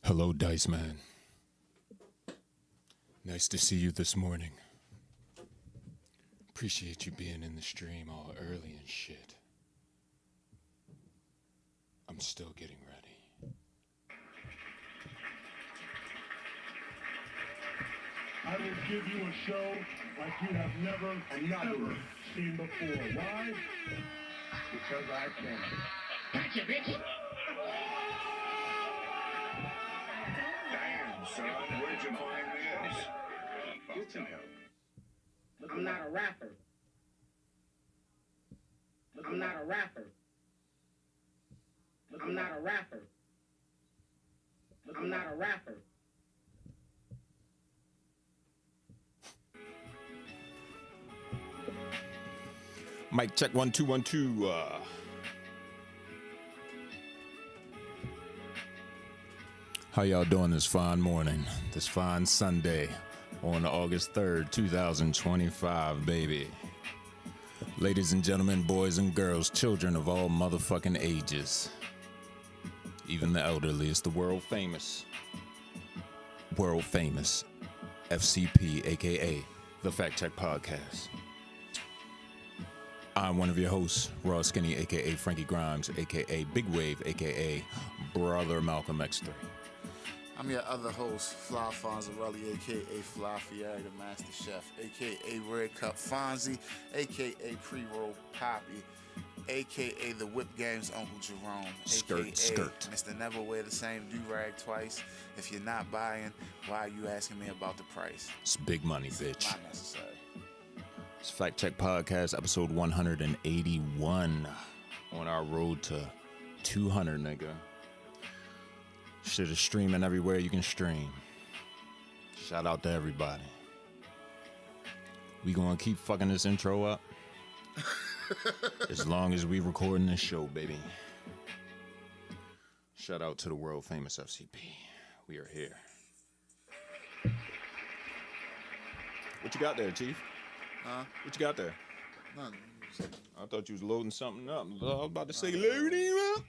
Hello, Dice Man. Nice to see you this morning. Appreciate you being in the stream all early and shit. I'm still getting ready. I will give you a show like you have never seen before. Why? Because I can. Gotcha, bitch. Damn, son, where'd you find this? Get some help. I'm not a rapper. I'm not a rapper. I'm not a rapper. I'm not a rapper. Mic check 1 2 1 2. How y'all doing this fine morning, this fine Sunday on August 3rd, 2025, baby? Ladies and gentlemen, boys and girls, children of all motherfucking ages, even the elderly, it's the world famous FCP, aka the Fact Check Podcast. I'm one of your hosts, Raw Skinny, aka Frankie Grimes, aka Big Wave, aka Brother Malcolm X3. I'm your other host, Fly Fonzarelli, a.k.a. Fly Fieri, the Master Chef, a.k.a. Red Cup Fonzie, a.k.a. Pre-Roll Poppy, a.k.a. the Whip Game's Uncle Jerome, a.k.a. Mr. Never Wear the Same Do-Rag Twice. If you're not buying, why are you asking me about the price? It's big money, bitch. Not necessary. It's Fact Check Podcast, episode 181, on our road to 200, nigga. Shit is streaming everywhere you can stream. Shout out to everybody. We gonna keep fucking this intro up as long as we recording this show, baby. Shout out to the world famous FCP. We are here. What you got there, Chief? Huh? What you got there? Nothing. I thought you was loading something up. I was about to say, load him up.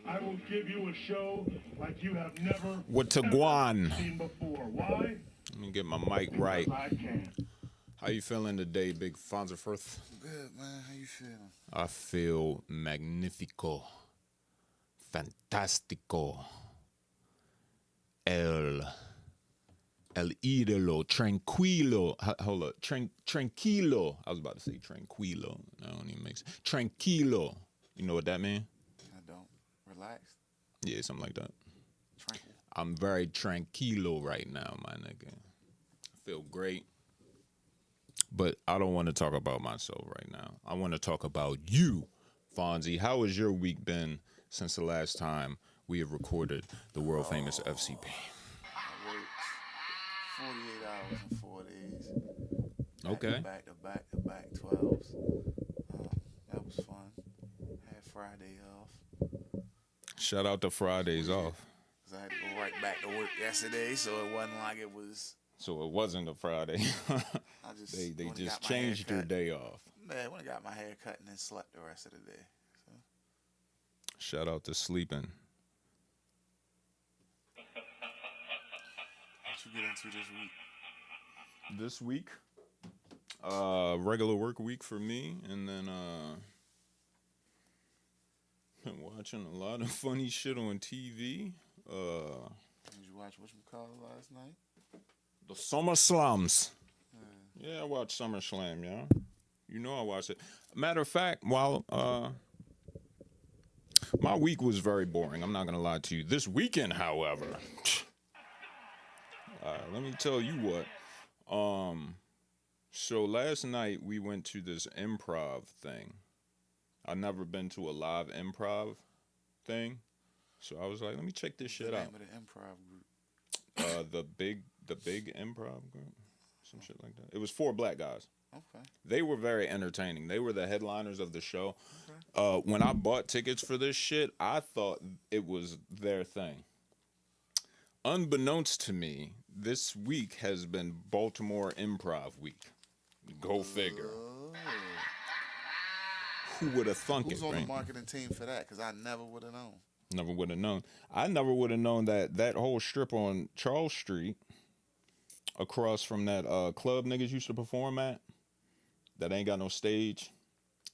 I will give you a show like you have never seen before. Why? Let me get my mic right. Because I can. How you feeling today, Big Fonzarfirth? Good, man. How you feeling? I feel magnifico, fantastico, el ídolo, tranquilo. Hold up, tranquilo. I was about to say tranquilo. I don't even make sense. Tranquilo. You know what that means? I don't. Relaxed? Yeah, something like that. Tranquil. I'm very tranquilo right now, my nigga. I feel great. But I don't want to talk about myself right now. I want to talk about you, Fonzie. How has your week been since the last time we have recorded the world famous FCP? I worked 48 hours in 4 days. Okay. Back to back 12s. That was fun. Had Friday off. Shout out to Fridays off. Cause I had to go right back to work yesterday, so it wasn't like it was. So it wasn't a Friday. They just changed your day off. Man, I went and got my hair cut and then slept the rest of the day. So. Shout out to sleeping. What you get into this week? This week, regular work week for me, and then been watching a lot of funny shit on TV. Did you watch whatchamacallit last night? The Summer Slums. Yeah, I watched SummerSlam, yeah. You know I watched it. Matter of fact, while my week was very boring, I'm not gonna lie to you. This weekend, however, let me tell you what. So last night we went to this improv thing. I've never been to a live improv thing, so I was like, let me check this shit out. What's the name of the improv group? The big improv group, some shit like that. It was 4 black guys. Okay. They were very entertaining. They were the headliners of the show. Okay. When I bought tickets for this shit, I thought it was their thing. Unbeknownst to me, this week has been Baltimore Improv Week. Go figure. Who would have thunk Who's it, on right? the marketing team for that? Because I never would have known. Never would have known. I never would have known that whole strip on Charles Street, across from that club niggas used to perform at, that ain't got no stage.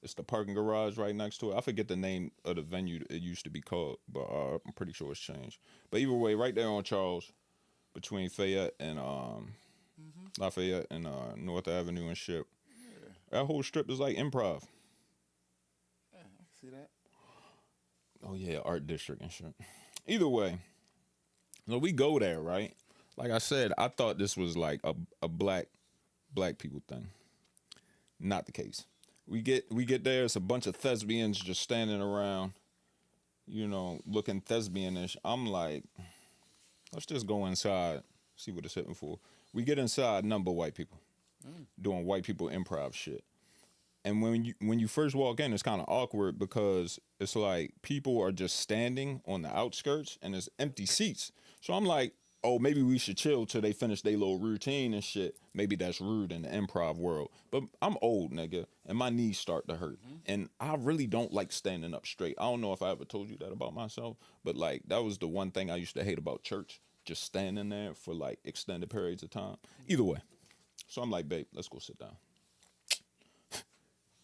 It's the parking garage right next to it. I forget the name of the venue it used to be called, but I'm pretty sure it's changed. But either way, right there on Charles, between Fayette and Lafayette and North Avenue and shit. Yeah. That whole strip is like improv. Yeah, I can see that. Oh yeah, art district and shit. Either way, so we go there, right? Like I said, I thought this was like a black people thing. Not the case. We get there, it's a bunch of thespians just standing around, you know, looking thespianish. I'm like, let's just go inside, see what it's hitting for. We get inside, number white people doing white people improv shit. And when you first walk in, it's kind of awkward because it's like people are just standing on the outskirts and there's empty seats. So I'm like, oh, maybe we should chill till they finish their little routine and shit. Maybe that's rude in the improv world. But I'm old, nigga, and my knees start to hurt. And I really don't like standing up straight. I don't know if I ever told you that about myself, but like that was the one thing I used to hate about church, just standing there for like extended periods of time. Either way. So I'm like, babe, let's go sit down.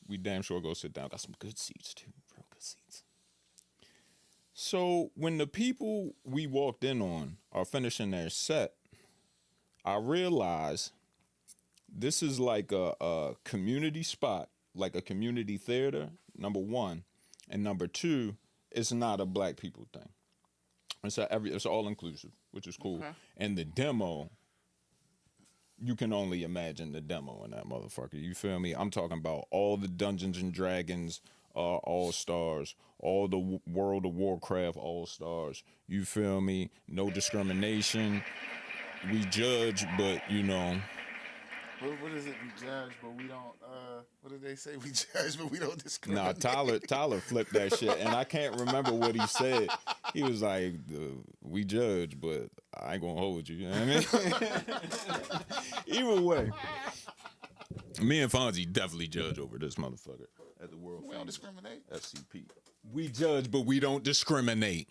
We damn sure go sit down. Got some good seats too, real good seats. So when the people we walked in on are finishing their set, I realize this is like a community spot, like a community theater, number one. And number two, it's not a black people thing. It's all inclusive, which is cool. Okay. And the demo, you can only imagine the demo in that motherfucker. You feel me? I'm talking about all the Dungeons and Dragons all-stars, all the World of Warcraft all-stars. You feel me? No discrimination. We judge, but, you know. What is it? We judge, but we don't, what did they say? We judge, but we don't discriminate. Nah, Tyler flipped that shit, and I can't remember what he said. He was like, we judge, but I ain't gonna hold you. You know what I mean? Either way, me and Fonzie definitely judge over this motherfucker at the world. We don't discriminate. FCP. We judge, but we don't discriminate.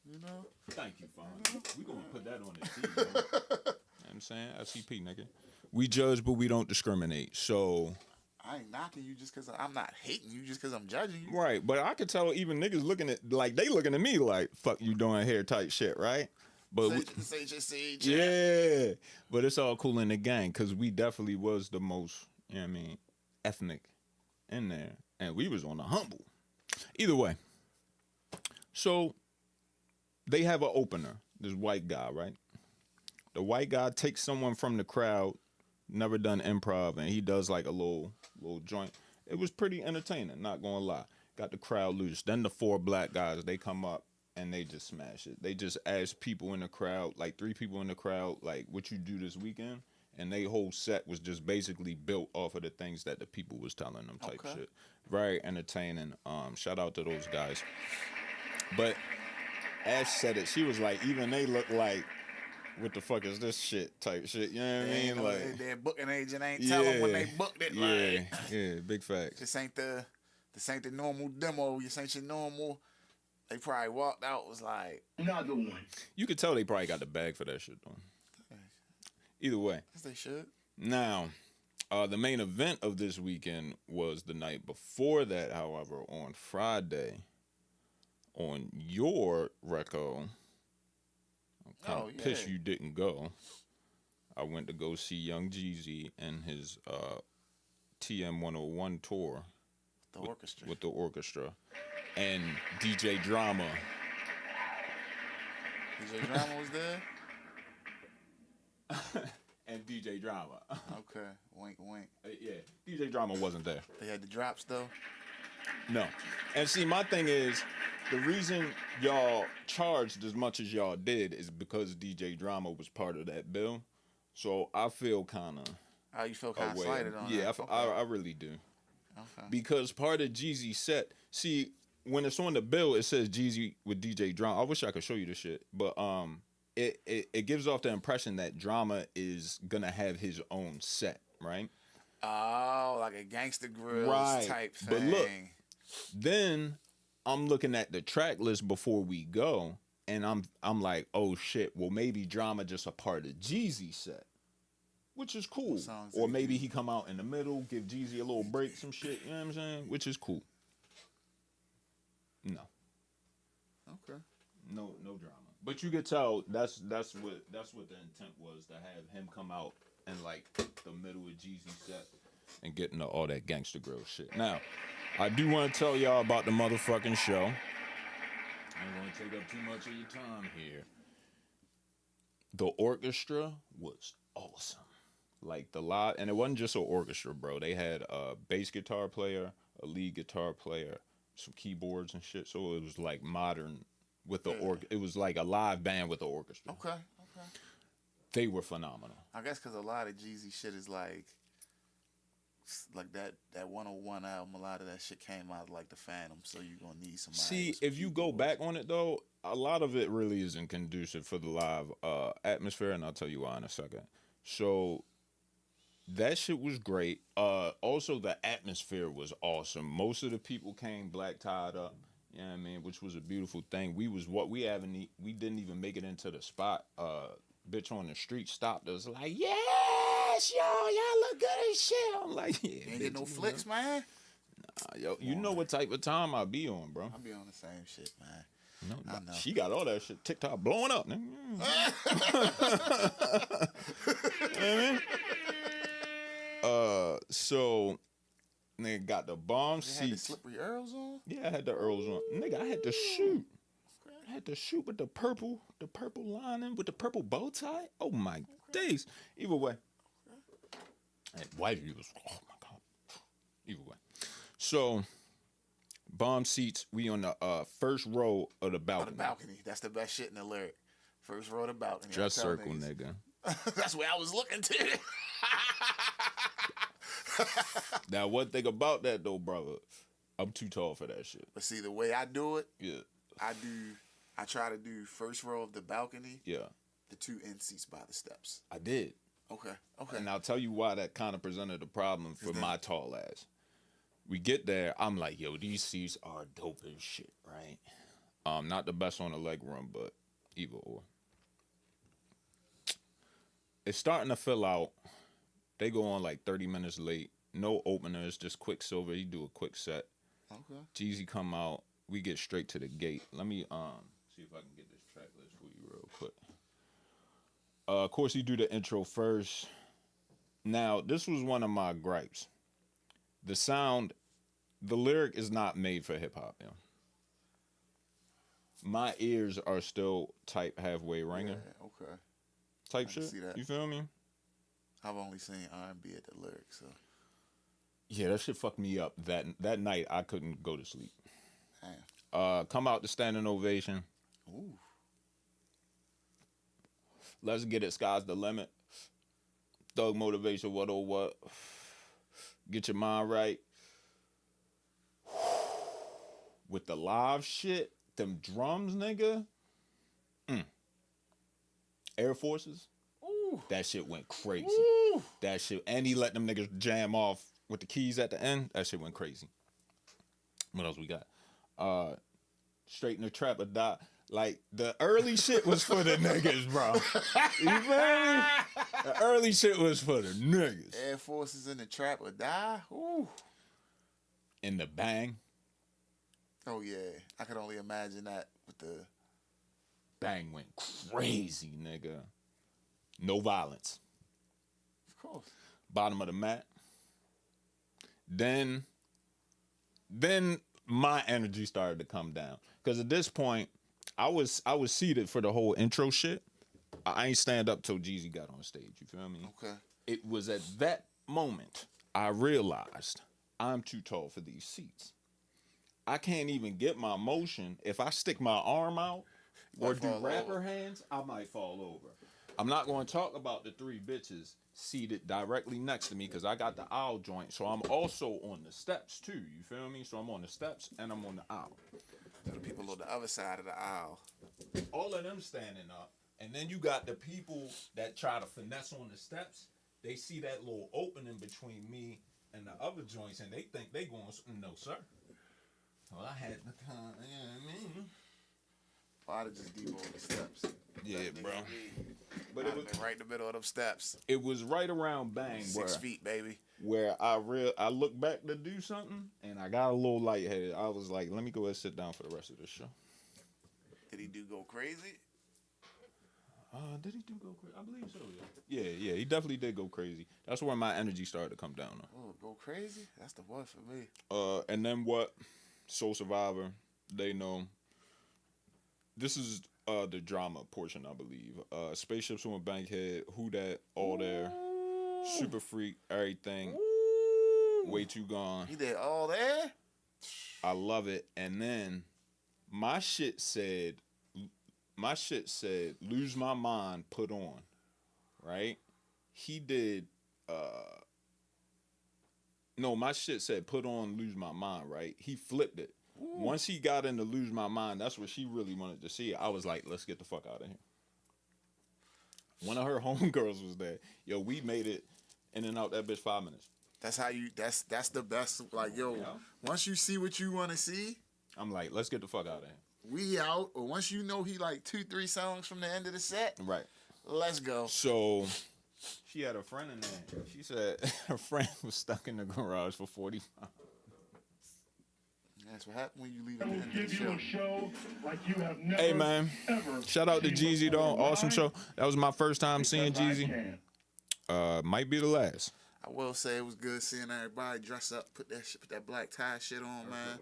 You know? Thank you, Fonzie. We gonna put that on the team. You know what I'm saying? FCP, nigga. We judge, but we don't discriminate. So I ain't knocking you just because I'm not hating you just because I'm judging you. Right, but I could tell even niggas looking at, like, they looking at me like, fuck you doing hair type shit, right? But yeah, but it's all cool in the gang because we definitely was the most, you know what I mean, ethnic in there. And we was on the humble. Either way. So they have an opener, this white guy, right? The white guy takes someone from the crowd, never done improv, and he does like a little joint. It was pretty entertaining, not gonna lie. Got the crowd loose. Then the four black guys, they come up and they just smash it. They just ask people in the crowd, like 3 people in the crowd, like, what you do this weekend? And they whole set was just basically built off of the things that the people was telling them type shit. Very entertaining. Shout out to those guys. But Ash said it. She was like, even they look like, what the fuck is this shit type shit? You know what I mean? Like, their booking agent ain't tell them when they booked it. Yeah, big facts. This ain't the normal demo. This ain't your normal. They probably walked out, was like, another one. You could tell they probably got the bag for that shit, though. Either way. Yes, they should. Now, the main event of this weekend was the night before that, however, on Friday, on your reco. I'm kind of pissed you didn't go. I went to go see Young Jeezy and his TM 101 tour. With the orchestra. And DJ Drama. DJ Drama was there? And DJ Drama. Okay. Wink, wink. Yeah, DJ Drama wasn't there. They had the drops, though? No. And see, my thing is, the reason y'all charged as much as y'all did is because DJ Drama was part of that bill. So I feel kind of... Oh, you feel kind of slighted on that? Yeah, I really do. Okay. Because part of Jeezy's set... See, when it's on the bill, it says Jeezy with DJ Drama. I wish I could show you this shit. But it gives off the impression that Drama is going to have his own set, right? Oh, like a Gangsta Grills type thing. But look, then I'm looking at the track list before we go, and I'm like, oh shit, well maybe Drama just a part of Jeezy's set, which is cool. Or maybe he come out in the middle, give Jeezy a little break, some shit, you know what I'm saying? Which is cool. No. Okay. No drama. But you could tell that's what the intent was, to have him come out in like the middle of Jeezy's set and get into all that gangster grill shit. Now, I do want to tell y'all about the motherfucking show. I ain't gonna take up too much of your time here. The orchestra was awesome. Like the live, and it wasn't just an orchestra, bro. They had a bass guitar player, a lead guitar player, some keyboards and shit. So it was like modern with the it was like a live band with the orchestra. Okay. They were phenomenal. I guess because a lot of Jeezy shit is like that 101 album, a lot of that shit came out like the Phantom, so you're gonna need somebody. See, if you go back on it though, a lot of it really isn't conducive for the live atmosphere, and I'll tell you why in a second. So that shit was great. Also the atmosphere was awesome. Most of the people came black tied up, you know what I mean, which was a beautiful thing. We didn't even make it into the spot. Bitch on the street stopped us like, yes, y'all look good as shit. I'm like, yeah. You ain't get no flicks, man. Nah, yo, you know what type of time I be on, bro. I be on the same shit, man. No, I know. She got all that shit. TikTok blowing up. You know what I mean? So nigga got the bomb seats. Had the slippery Earls on? Yeah, I had the Earls on. Nigga, I had to shoot. I had to shoot with the purple lining with the purple bow tie. Oh my days. Either way. And wifey was, oh my God. Either way. So, bomb seats, we on the first row of the balcony. Oh, the balcony. That's the best shit in the lyric. First row of the balcony. Dress circle, nigga. That's where I was looking to. Now, one thing about that though, brother, I'm too tall for that shit. But see, the way I do it, yeah, I try to do first row of the balcony. Yeah. The 2 end seats by the steps. I did. Okay. And I'll tell you why that kind of presented a problem for my tall ass. We get there, I'm like, yo, these seats are dope as shit, right? Not the best on the leg room, but either or. It's starting to fill out. They go on like 30 minutes late. No openers, just Quicksilver. He do a quick set. Okay. Jeezy come out. We get straight to the gate. Let me see if I can get this track list for you real quick. Of course, he do the intro first. Now, this was one of my gripes. The sound, the lyric is not made for hip hop. My ears are still type halfway ringer. Yeah, okay. Type shit. See that. You feel me? I've only seen R&B at the lyrics, so. Yeah, that shit fucked me up. That night, I couldn't go to sleep. Damn. Come out the standing ovation. Ooh. Let's get it. Sky's the limit. Thug motivation. What oh what? Get your mind right. With the live shit, them drums, nigga. Air Forces. Ooh. That shit went crazy. Ooh. That shit, and he let them niggas jam off with the keys at the end. That shit went crazy. What else we got? Straight in the Trap or Die. Like, the early shit was for the niggas, bro. You feel me? The early shit was for the niggas. Air Forces in the Trap or Die? Ooh. In the Bang. Oh, yeah. I could only imagine that with the... Bang went crazy, nigga. No Violence. Of course. Bottom of the Mat. Then my energy started to come down. Because at this point, I was seated for the whole intro shit. I ain't stand up till Jeezy got on stage. You feel me? Okay. It was at that moment I realized I'm too tall for these seats. I can't even get my motion. If I stick my arm out or do rapper hands, I might fall over. I'm not going to talk about the 3 bitches seated directly next to me because I got the aisle joint. So I'm also on the steps too. You feel me? So I'm on the steps and I'm on the aisle. The people on the other side of the aisle. All of them standing up. And then you got the people that try to finesse on the steps. They see that little opening between me and the other joints and they think they going, no sir. Well, I had the time, you know what I mean? I'd have just deboed the steps. Yeah, That nigga bro. me. But I'd it have was, been right in the middle of them steps. it was right around bang 6 feet, baby. where I looked back to do something, and I got a little lightheaded. I was like, let me go ahead and sit down for the rest of this show. Did he go crazy? Did he do go crazy? I believe so, yeah. Yeah, he definitely did go crazy. That's where my energy started to come down. Oh, go crazy? That's the one for me. And then what? Soul Survivor, they know. This is the drama portion, I believe. Spaceships on Bankhead, Who Dat, All There, Super Freak, everything. Way Too Gone. He did all there? I love it. And then my shit said, Lose My Mind, Put On. Right? He did, no, my shit said Put On, Lose My Mind, right? He flipped it. Ooh. Once he got into Lose My Mind, that's what she really wanted to see. I was like, let's get the fuck out of here. One of her homegirls was there. Yo, we made it in and out that bitch 5 minutes. That's how you, that's the best. Like, yo, once you see what you want to see, I'm like, let's get the fuck out of here. We out. Or once you know he like 2-3 songs from the end of the set, right? Let's go. So she had a friend in there. She said her friend was stuck in the garage for 45 minutes. That's what happened when you leave at the end of the show. A show like you have never, hey man, shout out to Jeezy though. Awesome show. That was my first time seeing Jeezy. Might be the last. I will say it was good seeing everybody dress up, put that black tie shit on, man.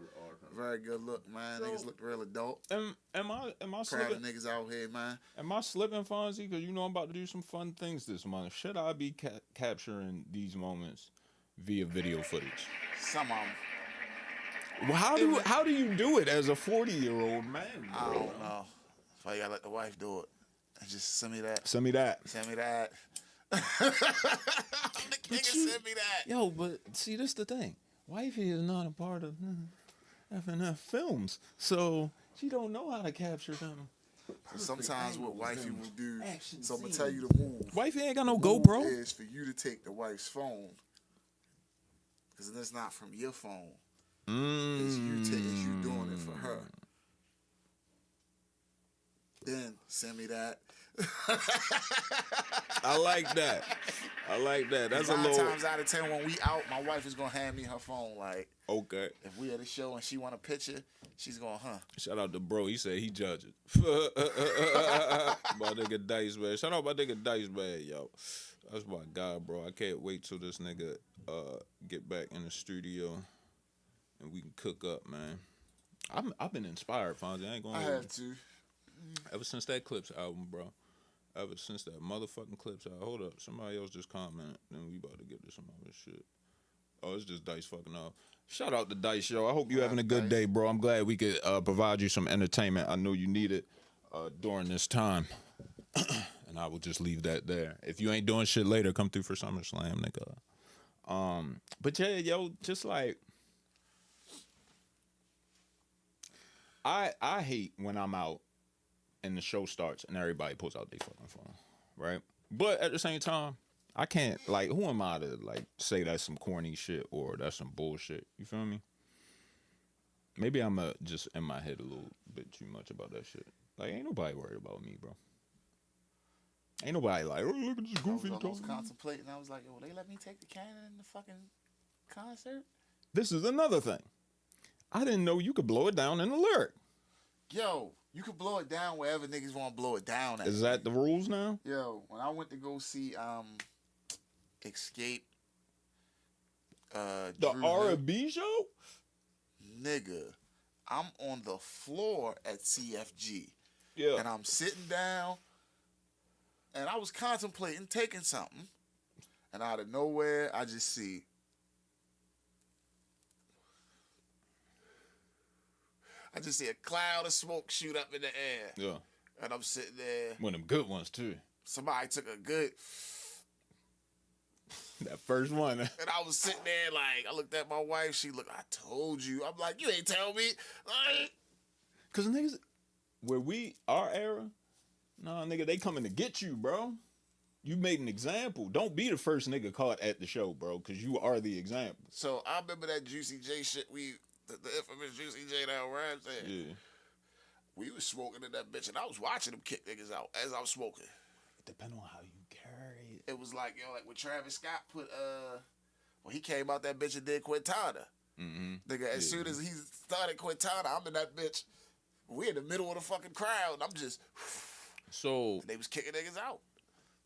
Very good look, man. Niggas looked real adult. Am I proud slipping? of niggas out here, man. Am I slipping, Fonzie? Because you know I'm about to do some fun things this month. Should I be capturing these moments via video footage? Some of them. Well, how do you do it as a 40-year-old man? I don't know. That's why you gotta let the wife do it. And just send me that. Send me that. Send me that. The king send me that. Yo, but see, this the thing. Wifey is not a part of F&F films, so she don't know how to capture them. So sometimes what wifey will do, so I'm gonna tell you the move. Wifey ain't got no GoPro. Is for you to take the wife's phone, because that's not from your phone. It's you doing it for her. Then send me that. I like that. That's a little. 9 times out of 10 when we out, my wife is gonna hand me her phone. Like, okay, if we at a show and she want a picture, she's going, Shout out to bro. He said he judges. My nigga Dice man. Shout out my nigga Dice man, yo. That's my guy, bro. I can't wait till this nigga get back in the studio and we can cook up, man. I've been inspired, Fonzie. I ain't gonna. I have to. Ever since that Clips album, bro. Ever since that motherfucking Clips album. Hold up. Somebody else just commented. Then we about to get to some other shit. Oh, it's just Dice fucking off. Shout out to Dice, yo. I hope you having a good day, bro. I'm glad we could provide you some entertainment. I know you need it during this time. And I will just leave that there. If you ain't doing shit later, come through for SummerSlam, nigga. But yeah, yo, just like I hate when I'm out and the show starts and everybody pulls out their fucking phone, right? But at the same time, I can't, like, who am I to, like, say that's some corny shit or that's some bullshit? You feel me? Maybe I'm just in my head a little bit too much about that shit. Like, ain't nobody worried about me, bro. Ain't nobody like, oh, look at this goofy. I was contemplating. I was like, yo, will they let me take the cannon in the fucking concert? This is another thing. I didn't know you could blow it down in the lyric. Yo, you could blow it down wherever niggas want to blow it down at. Is that the rules now? Yo, when I went to go see Escape, the R&B show? Nigga, I'm on the floor at CFG. Yeah. And I'm sitting down, and I was contemplating taking something, and out of nowhere, I just see a cloud of smoke shoot up in the air. Yeah. And I'm sitting there. One of them good ones, too. Somebody took a good... That first one. And I was sitting there like, I looked at my wife. She looked, I told you. I'm like, you ain't tell me. Because niggas, our era, nah, nigga, they coming to get you, bro. You made an example. Don't be the first nigga caught at the show, bro, because you are the example. So I remember that Juicy J shit The infamous Juicy J down rhyme said. Yeah. We was smoking in that bitch, and I was watching them kick niggas out as I was smoking. Depend on how you carry it. It was like, yo, like when Travis Scott put, when he came out that bitch and did Quintana. Nigga, as soon as he started Quintana, I'm in that bitch. We in the middle of the fucking crowd, and I'm just, So they was kicking niggas out.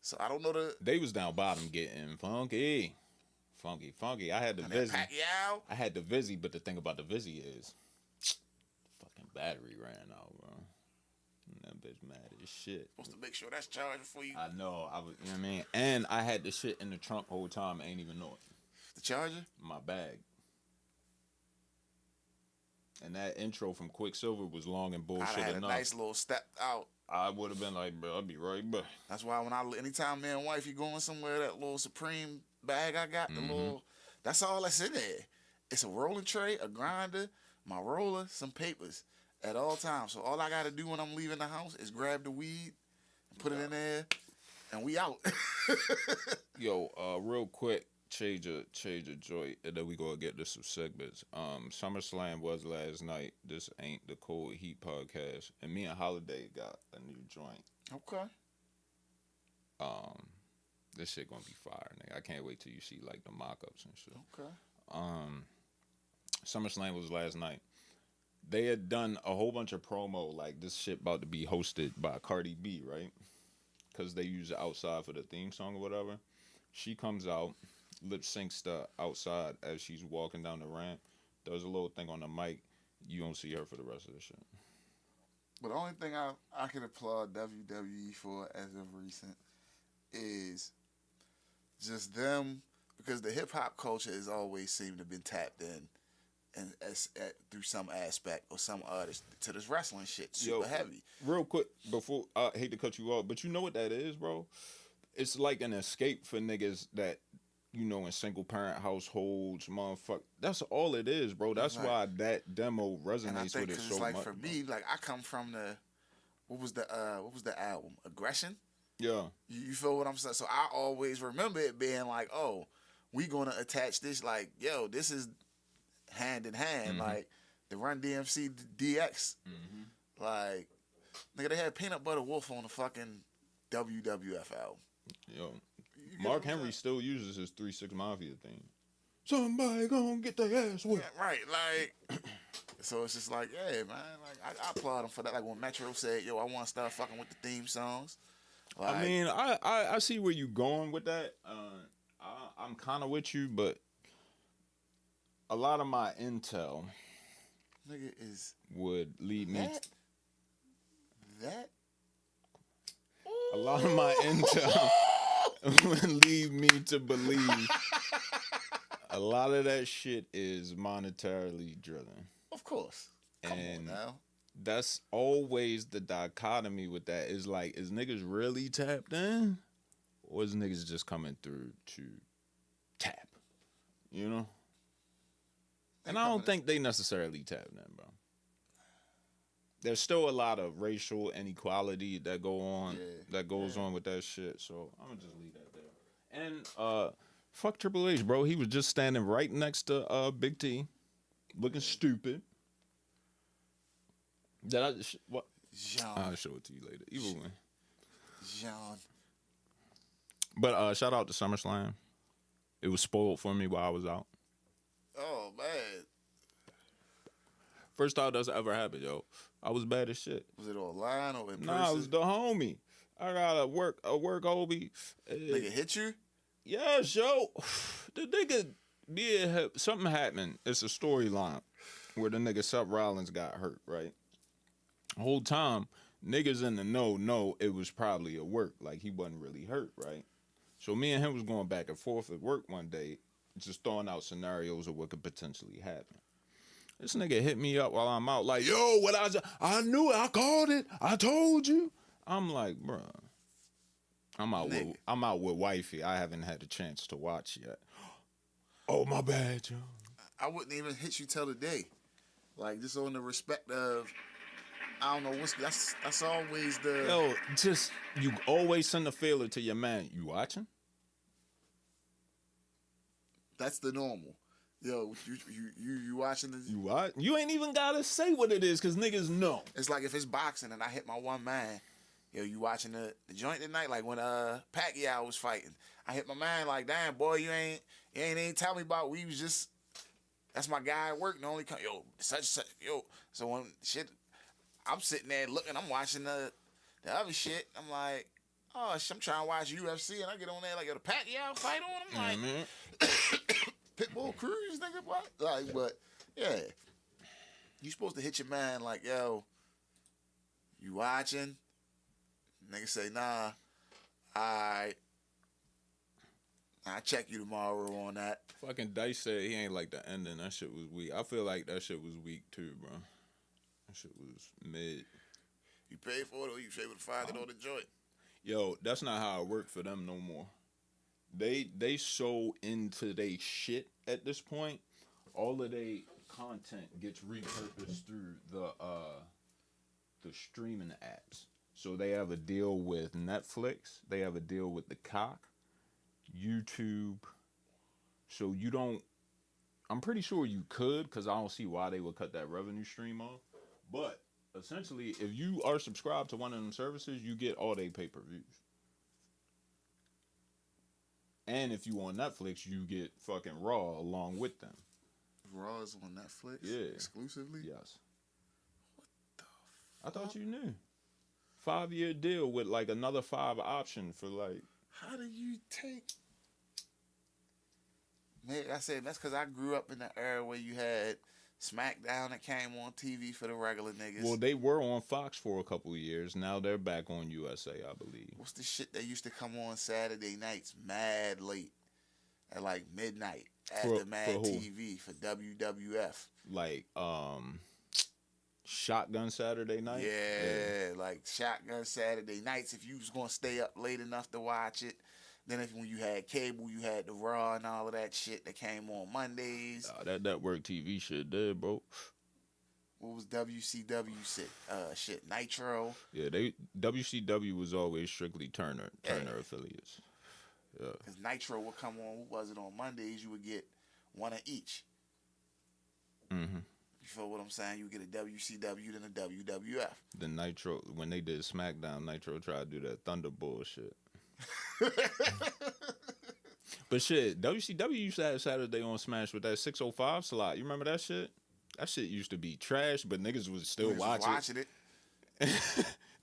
So I don't know they was down bottom getting funky. I had the Vizzy. Pacquiao. I had the Vizzy, but the thing about the Vizzy is, fucking battery ran out, bro. And that bitch mad as shit. Supposed to make sure that's charged before you. I know. I was, you know what I mean? And I had the shit in the trunk the whole time. I ain't even know it. The charger? My bag. And that intro from Quicksilver was long and bullshit I had enough. a nice little step out. I would have been like, bro, I'll be right back. That's why anytime me and wifey going somewhere, that little Supreme bag I got, the little, that's all that's in there. It's a rolling tray, a grinder, my roller, some papers at all times. So all I got to do when I'm leaving the house is grab the weed, and put it in there, and we out. Yo, real quick, change a joint, and then we gonna get to some segments. SummerSlam was last night. This ain't the Cold Heat podcast, and me and Holiday got a new joint. Okay. This shit gonna be fire, nigga. I can't wait till you see like the mock-ups and shit. Okay. SummerSlam was last night. They had done a whole bunch of promo, like this shit about to be hosted by Cardi B, right? Because they use it outside for the theme song or whatever. She comes out, lip syncs the outside as she's walking down the ramp, does a little thing on the mic. You don't see her for the rest of the shit. But the only thing I can applaud WWE for as of recent is just them, because the hip hop culture has always seemed to have been tapped in, and through some aspect or some artist to this wrestling shit, super heavy. Real quick, before I hate to cut you off, but you know what that is, bro? It's like an escape for niggas that, you know, in single parent households, motherfucker. That's all it is, bro. That's why that demo resonates And I think with it so it's like much. for me, like I come from the what was the album? Aggression? Yeah. You feel what I'm saying? So I always remember it being like, oh, we gonna attach this, like, yo, this is hand in hand, like the Run DMC DX. Like, nigga, they had Peanut Butter Wolf on the fucking WWF album. Yo, Mark Henry still uses his 3-6 Mafia theme. Somebody gonna get their ass whipped. Yeah, right, like, so it's just like, yeah, man, like I applaud him for that. Like when Metro said, yo, I want to start fucking with the theme songs. Like, I mean, I see where you going with that. I'm kind of with you, but a lot of my intel nigga is would lead me. That. A lot of my intel would lead me to believe a lot of that shit is monetarily driven. Of course. Come on now. That's always the dichotomy with that. Is like, is niggas really tapped in? Or is niggas just coming through to tap? You know? And I don't think they necessarily tapped in, bro. There's still a lot of racial inequality that goes on with that shit. So I'm gonna just leave that there. And fuck Triple H, bro. He was just standing right next to Big T, looking stupid. What? Jean. I'll show it to you later. Either way. Jean. But shout out to SummerSlam. It was spoiled for me while I was out. Oh man. First time that's ever happened, yo. I was bad as shit. Was it online or in person? Nah, it was the homie. I got a work homie. Nigga hit you? Yes, yo. The nigga, something happened. It's a storyline where the nigga Seth Rollins got hurt, right? The whole time, niggas in the know it was probably a work. Like, he wasn't really hurt, right? So me and him was going back and forth at work one day, just throwing out scenarios of what could potentially happen. This nigga hit me up while I'm out, like, yo, what I knew it, I called it, I told you. I'm like, bruh, I'm out with wifey. I haven't had a chance to watch yet. Oh, my bad, yo. I wouldn't even hit you till today. Like, just on the respect of, I don't know that's always the. Yo, just, you always send a feeler to your man. You watching? That's the normal. Yo, you watching this? You what? You ain't even gotta say what it is, cause niggas know. It's like if it's boxing and I hit my one man. Yo, you watching the joint tonight? Like when Pacquiao was fighting, I hit my man like, damn boy, you ain't tell me about we was just. That's my guy at work. And only come such. So when shit, I'm sitting there looking. I'm watching the other shit. I'm like, oh, I'm trying to watch UFC, and I get on there like, yo, the Pacquiao fight on. I'm like, Pitbull Cruz, nigga, what? Like, but yeah, you supposed to hit your man like, yo, you watching? Nigga say, nah, I'll check you tomorrow on that. Fucking Dice said he ain't like the ending. That shit was weak. I feel like that shit was weak too, bro. That shit was mid. You paid for it or you was able to find it on the joint? Yo, that's not how it worked for them no more. They so into they shit at this point. All of their content gets repurposed through the streaming apps. So they have a deal with Netflix. They have a deal with the Cock, YouTube. So you don't. I'm pretty sure you could, because I don't see why they would cut that revenue stream off. But essentially, if you are subscribed to one of them services, you get all their pay-per-views. And if you on Netflix, you get fucking Raw along with them. Raw is on Netflix? Yeah. Exclusively? Yes. What the fuck? I thought you knew. 5-year deal with like another 5 option for like. How do you take? Man, I said that's because I grew up in the era where you had SmackDown that came on TV for the regular niggas. Well, they were on Fox for a couple of years. Now they're back on USA, I believe. What's the shit that used to come on Saturday nights mad late at like midnight after Mad TV for WWF? Like Shotgun Saturday Night? Yeah, like Shotgun Saturday nights if you was going to stay up late enough to watch it. Then when you had cable, you had the Raw and all of that shit that came on Mondays. That network TV shit there, bro. What was WCW shit? Nitro. Yeah, WCW was always strictly Turner affiliates. Yeah. Because Nitro would come on, what was it, on Mondays, you would get one of each. Mm-hmm. You feel what I'm saying? You would get a WCW and a WWF. The Nitro, when they did SmackDown, Nitro tried to do that Thunder bullshit. But shit, WCW used to have Saturday on Smash with that 605 slot. You remember that shit? That shit used to be trash, but niggas was still watching it.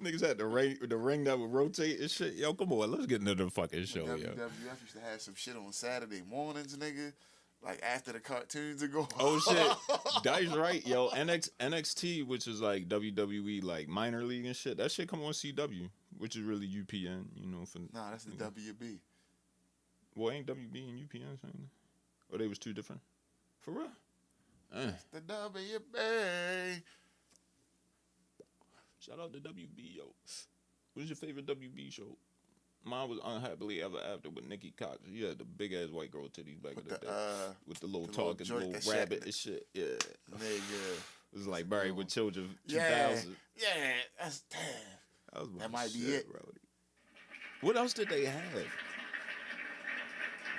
Niggas had the ring that would rotate and shit. Yo, come on, let's get into the fucking show, yo. WWF used to have some shit on Saturday mornings, nigga. Like after the cartoons would go. Oh shit, Dice right, yo. NXT, which is like WWE, like minor league and shit. That shit come on CW, which is really UPN, you know. Nah, that's the WB. Well, ain't WB and UPN same? Or they was two different? For real? The WB. Shout out to WB, yo. What's your favorite WB show? Mine was Unhappily Ever After with Nikki Cox. She had the big ass white girl titties back in the day. With the little talking, little rabbit and shit. Yeah. Nigga. It was like Married with Children 2000. Yeah, that's damn. That might be it. Bro. What else did they have?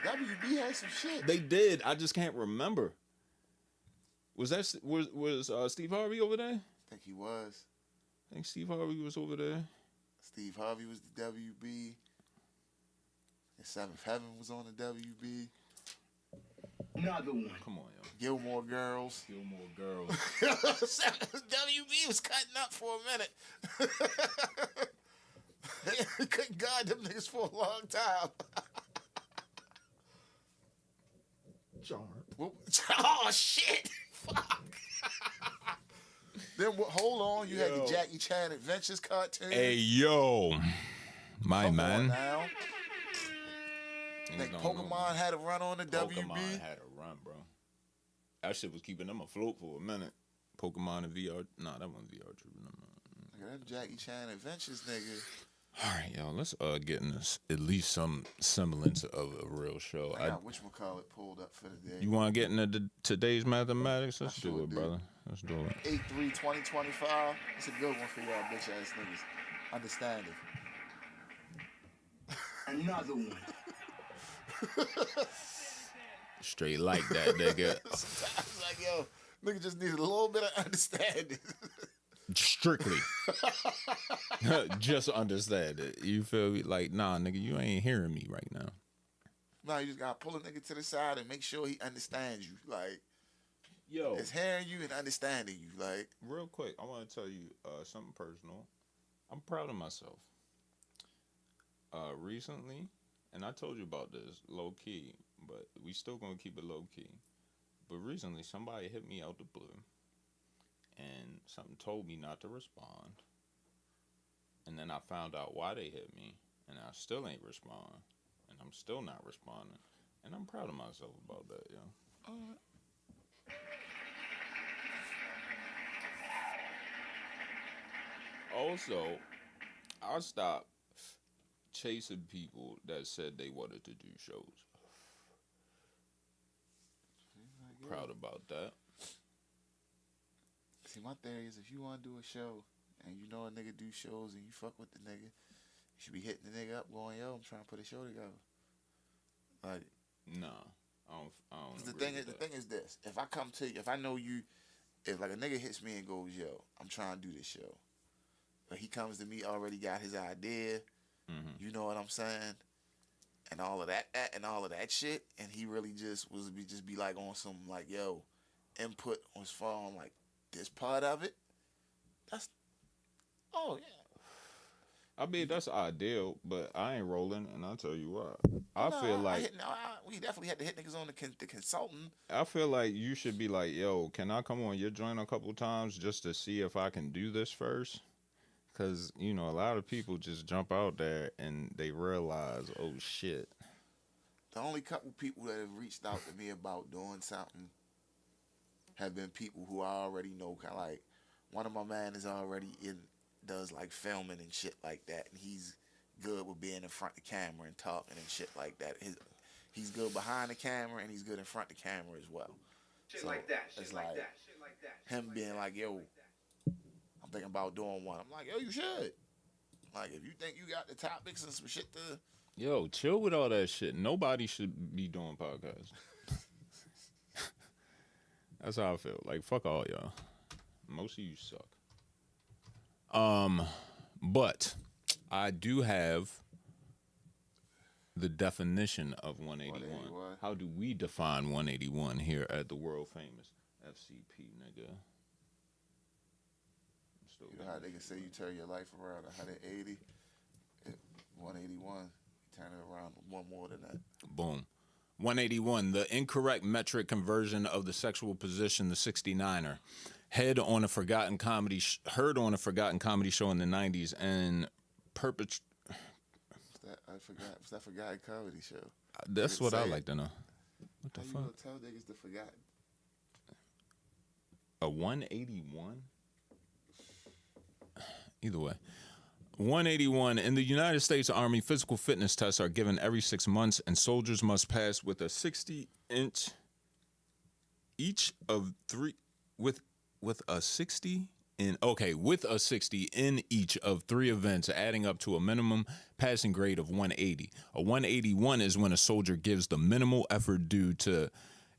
WB had some shit. They did. I just can't remember. Was Steve Harvey over there? I think he was. I think Steve Harvey was over there. Steve Harvey was the WB. And Seventh Heaven was on the WB. Another one. Come on, yo. Gilmore Girls. WB was cutting up for a minute. Couldn't guard them niggas for a long time. Oh, shit. Fuck. Then hold on, you had the Jackie Chan Adventures cartoon. Hey, yo. My man. Now. I think Pokemon had a run on the WB. Pokemon had a run, bro. That shit was keeping them afloat for a minute. Pokemon and VR. Nah, that wasn't VR true. Look at that Jackie Chan Adventures, nigga. All right, y'all. Let's get in this at least some semblance of a real show. I got whatchamacallit pulled up for the day. You want to get into today's mathematics? Let's do it, brother. Let's do it. 8-3-2025. It's a good one for y'all bitch ass niggas. Understand it. Another one. Straight like that, nigga. Sometimes like, yo, nigga just needs a little bit of understanding. Strictly. Just understand it. You feel me? Like, nah, nigga, you ain't hearing me right now. No, you just gotta pull a nigga to the side and make sure he understands you. Like, Yo, it's hearing you and understanding you. Like, real quick, I want to tell you something personal. I'm proud of myself. Recently, and I told you about this low key, but we still gonna keep it low key. But recently, somebody hit me out the blue, and something told me not to respond. And then I found out why they hit me, and I still ain't respond, and I'm still not responding, and I'm proud of myself about that, yo. Also, I stopped chasing people that said they wanted to do shows. Proud about that. see, my theory is if you want to do a show and you know a nigga do shows and you fuck with the nigga, you should be hitting the nigga up going, yo, I'm trying to put a show together. Like, Nah, I don't. the agree thing with is, the that. thing is this: if I come to you, if I know you, if like a nigga hits me and goes, yo, I'm trying to do this show, but he comes to me already got his idea, you know what I'm saying, and all of that shit, and he really just be like on some like, yo, input on his phone, like this part of it. That's oh yeah. I mean, that's ideal, but I ain't rolling, and I'll tell you what. We definitely had to hit niggas on the consultant. I feel like you should be like, yo, can I come on your joint a couple times just to see if I can do this first? Because, you know, a lot of people just jump out there and they realize, oh, shit. The only couple people that have reached out to me about doing something have been people who I already know. Kind of like one of my man is already does like filming and shit like that, and he's good with being in front of the camera and talking and shit like that. He's good behind the camera and he's good in front of the camera as well. Shit So like that. Shit it's like like that. Shit like that. him being like, yo, I'm thinking about doing one. I'm like, yo, you should. Like, if you think you got the topics and some shit to. Yo, chill with all that shit. Nobody should be doing podcasts. That's how I feel. Like, fuck all y'all. Most of you suck. But I do have the definition of 181. 181. How do we define 181 here at the world famous FCP, nigga? You know how they can say you turn your life around 180, 181, turn it around one more than that. Boom. 181, the incorrect metric conversion of the sexual position, the 69er. Heard on a forgotten comedy show in the 90s and I forgot. What's that forgotten comedy show? That's what I like to know. What the How you fuck? gonna tell niggas to forgot? A 181? Either way. 181. In the United States Army, physical fitness tests are given every 6 months, and soldiers must pass with a 60-inch each of three with a 60 in each of 3 events, adding up to a minimum passing grade of 180. A 181 is when a soldier gives the minimal effort due to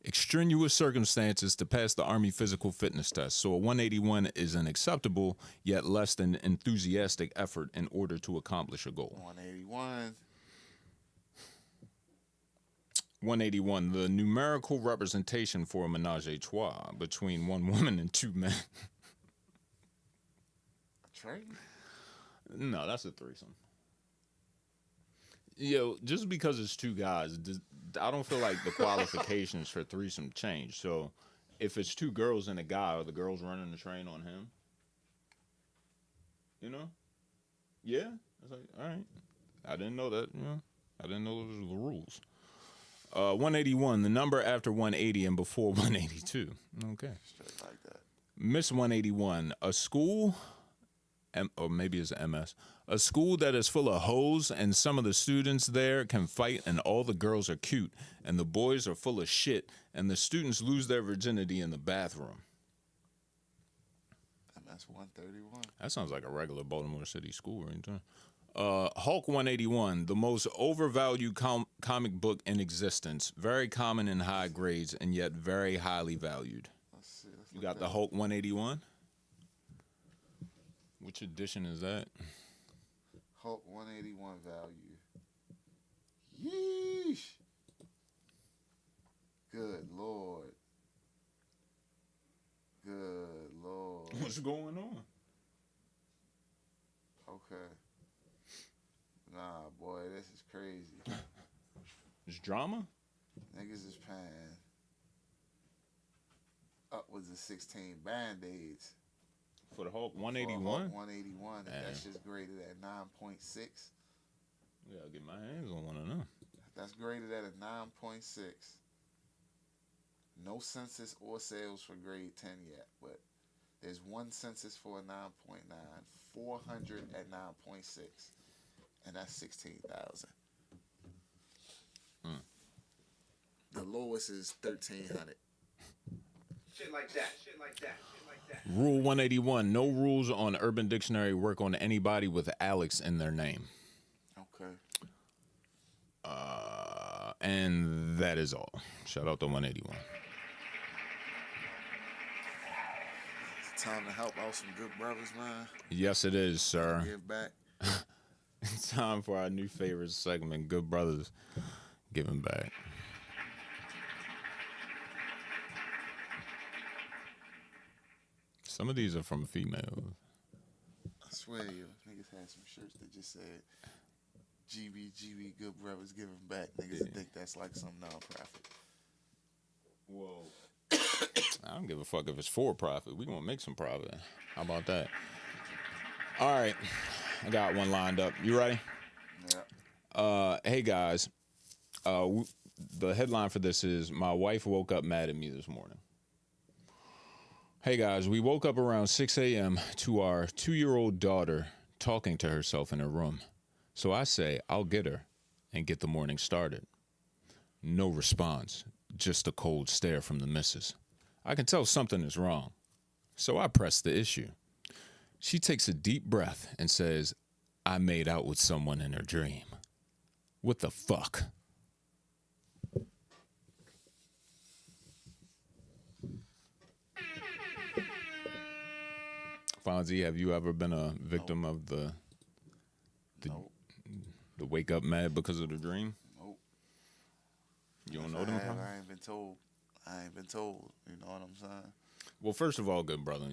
extraneous circumstances to pass the Army physical fitness test. So a 181 is an acceptable yet less than enthusiastic effort in order to accomplish a goal. 181. 181, the numerical representation for a menage a trois between one woman and 2 men. Train? No, that's a threesome. Yo, just because it's 2 guys, I don't feel like the qualifications for threesome change. So if it's 2 girls and a guy, are the girls running the train on him? You know? Yeah? It's like, all right. I didn't know that, you know? I didn't know those were the rules. 181, the number after 180 and before 182. Okay. Straight like that. Miss 181, a school, or maybe it's MS, a school that is full of hoes and some of the students there can fight and all the girls are cute and the boys are full of shit and the students lose their virginity in the bathroom. MS 131. That sounds like a regular Baltimore City school right there. Hulk 181, the most overvalued comic book in existence. Very common in high grades and yet very highly valued. Let's see. You got the Hulk 181? Which edition is that? Hulk 181 value. Yeesh. Good Lord. Good Lord. What's going on? Okay. Nah, boy, this is crazy. It's drama? Niggas is paying upwards of 16 band-aids. For the Hulk For a 181? Hulk 181. Man. That's just graded at 9.6. Yeah, I'll get my hands on one of them. That's graded at a 9.6. No census or sales for grade 10 yet, but there's one census for a 9.9, 400 at 9.6, and that's 16,000. The lowest is 1,300. Shit like that. Shit like that. Shit like that. Rule 181, no rules on Urban Dictionary work on anybody with Alex in their name. Okay. And that is all. Shout out to 181. It's time to help out some good brothers, man. Yes, it is, sir. Give back. It's time for our new favorite segment, Good Brothers Giving Back. Some of these are from females. I swear you, niggas had some shirts that just said GB, good brothers giving back. Niggas think that's like some nonprofit. Whoa. I don't give a fuck if it's for profit. We gonna make some profit. How about that? All right. I got one lined up. You ready? Yeah. Hey guys. The headline for this is my wife woke up mad at me this morning. Hey guys, we woke up around 6 a.m. to our 2-year-old daughter talking to herself in her room. So I say, I'll get her and get the morning started. No response, just a cold stare from the missus. I can tell something is wrong. So I press the issue. She takes a deep breath and says, I made out with someone in her dream. What the fuck? Fonzie, have you ever been a victim of the wake up mad because of the dream? Nope. You don't If know them? I ain't been told. You know what I'm saying? Well, first of all, good brother,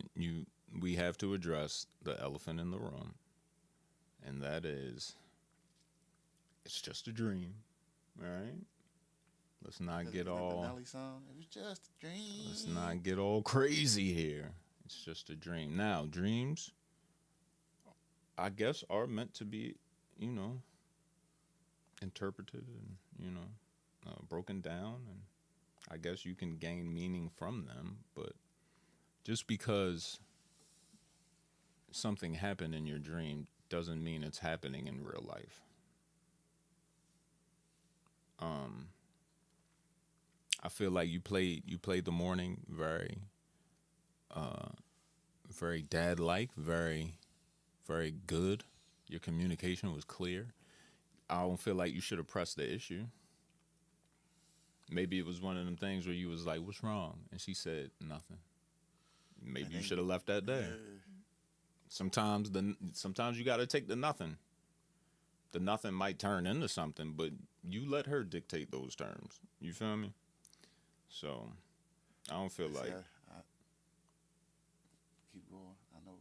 we have to address the elephant in the room, and that is, it's just a dream, all right? Let's not get all. The Nelly song. It was just a dream. Let's not get all crazy here. It's just a dream. Now, dreams, I guess, are meant to be, interpreted and, broken down. And I guess you can gain meaning from them. But just because something happened in your dream doesn't mean it's happening in real life. I feel like you played the morning very dad-like, very, very good. Your communication was clear. I don't feel like you should have pressed the issue. Maybe it was one of them things where you was like, what's wrong? And she said, nothing. Maybe you should have left that there. Sometimes you got to take the nothing. The nothing might turn into something, but you let her dictate those terms. You feel me? So, I don't feel like... Keep going. I know,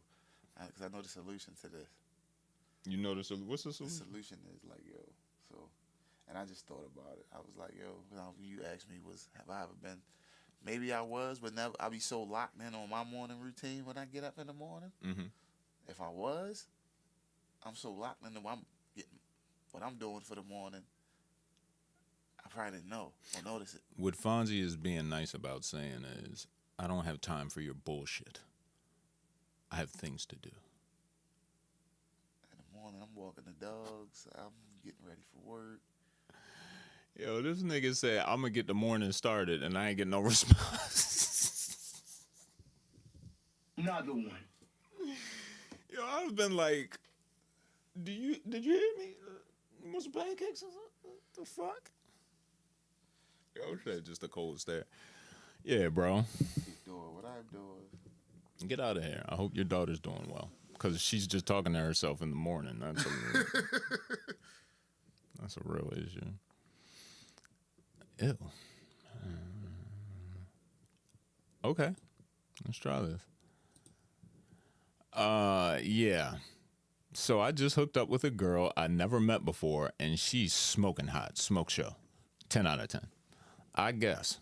because I know the solution to this. You know what's the solution? The solution is like, and I just thought about it. I was like, when you asked me, have I ever been? Maybe I was, but never. I be so locked in on my morning routine when I get up in the morning. Mm-hmm. If I was, I'm so locked into what I'm doing for the morning. I probably didn't know or notice it. What Fonzie is being nice about saying is, I don't have time for your bullshit. I have things to do. In the morning, I'm walking the dogs. I'm getting ready for work. Yo, this nigga said, I'm going to get the morning started, and I ain't getting no response. Another one. Yo, I've been like, Did you hear me? You want some pancakes or something? What the fuck? Yo, shit, just a cold stare. Yeah, bro. Keep doing what I'm doing. Get out of here. I hope your daughter's doing well. Because she's just talking to herself in the morning. That's a real issue. Ew. Okay. Let's try this. Yeah. So I just hooked up with a girl I never met before, and she's smoking hot. Smoke show. 10 out of 10. I guess.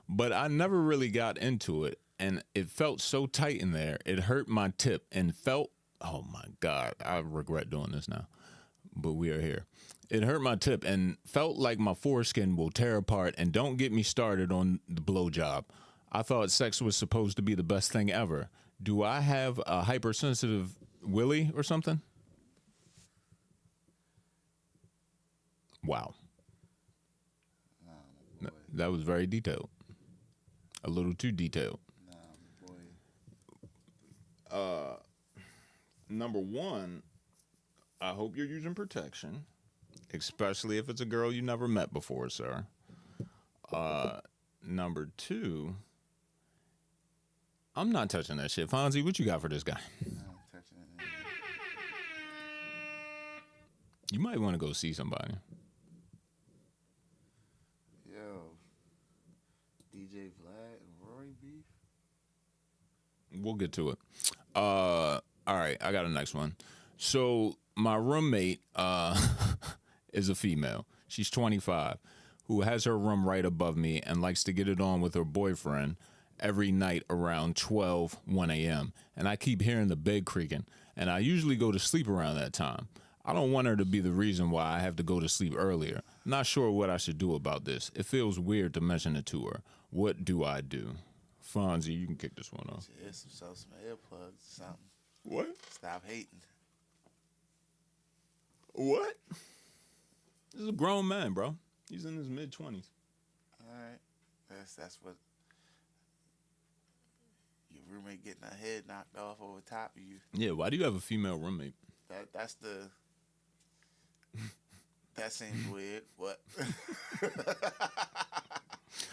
But I never really got into it, and it felt so tight in there. It hurt my tip and felt, oh my God, I regret doing this now, but we are here. It hurt my tip and felt like my foreskin will tear apart, and don't get me started on the blowjob. I thought sex was supposed to be the best thing ever. Do I have a hypersensitive willy or something? Wow. That was very detailed. A little too detailed. Number one, I hope you're using protection, especially if it's a girl you never met before, sir. Number two, I'm not touching that shit. Fonzie, what you got for this guy? I'm not touching it. You might want to go see somebody. Yo, DJ Vlad and Rory beef. We'll get to it. All right, I got a next one. So my roommate is a female. She's 25, who has her room right above me and likes to get it on with her boyfriend every night around 1 a.m. And I keep hearing the bed creaking, and I usually go to sleep around that time. I don't want her to be the reason why I have to go to sleep earlier. Not sure what I should do about this. It feels weird to mention it to her. What do I do? Fonzie, you can kick this one off. Yeah, some earplugs or something. What? Stop hating. What? This is a grown man, bro. He's in his mid-20s. All right, that's what your roommate getting her head knocked off over top of you. Yeah, why do you have a female roommate? That seems weird. What?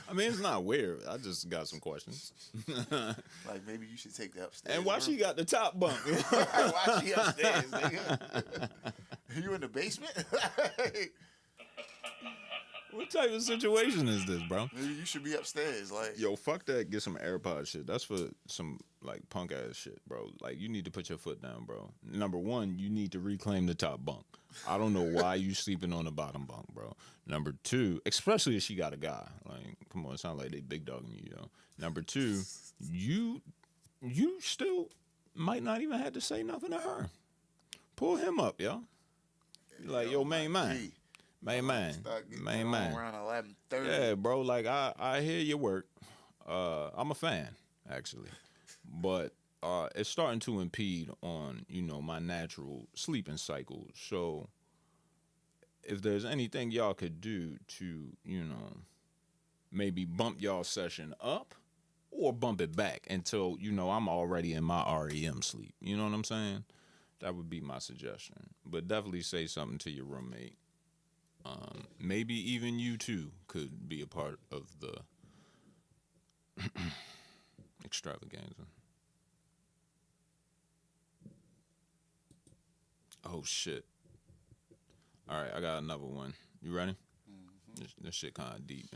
I mean, it's not weird. I just got some questions. Like, maybe you should take the upstairs. And why she got the top bunk? Why she upstairs, nigga? You in the basement? What type of situation is this, bro? Maybe you should be upstairs. Like, Yo, fuck that. Get some AirPod shit. That's for some, like, punk ass shit, bro. Like, you need to put your foot down, bro. Number one, you need to reclaim the top bunk. I don't know why you sleeping on the bottom bunk, bro. Number two, especially if she got a guy. Like, come on, it sounds like they big dogging you, yo. Number two, you still might not even have to say nothing to her. Pull him up, yo. Like, yo, main man. Main man. Around 11:30. Yeah, bro. Like, I hear your work. I'm a fan, actually. But it's starting to impede on, my natural sleeping cycle. So if there's anything y'all could do to, maybe bump y'all session up or bump it back until, I'm already in my REM sleep. You know what I'm saying? That would be my suggestion. But definitely say something to your roommate. Maybe even you too could be a part of the extravaganza. Oh shit! All right, I got another one. You ready? Mm-hmm. This shit kind of deep,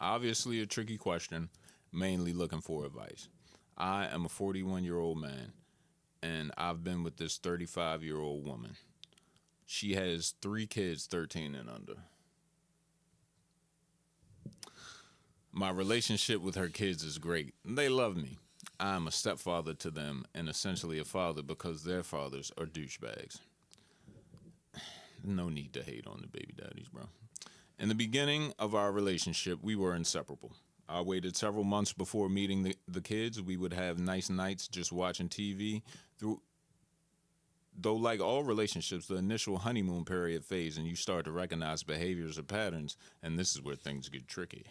obviously a tricky question. Mainly looking for advice. I am a 41-year-old man, and I've been with this 35-year-old woman. She has 3 kids, 13 and under. My relationship with her kids is great. They love me. I'm a stepfather to them and essentially a father because their fathers are douchebags. No need to hate on the baby daddies, bro. In the beginning of our relationship, we were inseparable. I waited several months before meeting the kids. We would have nice nights just watching TV. Though like all relationships, the initial honeymoon period fades and you start to recognize behaviors or patterns, and this is where things get tricky.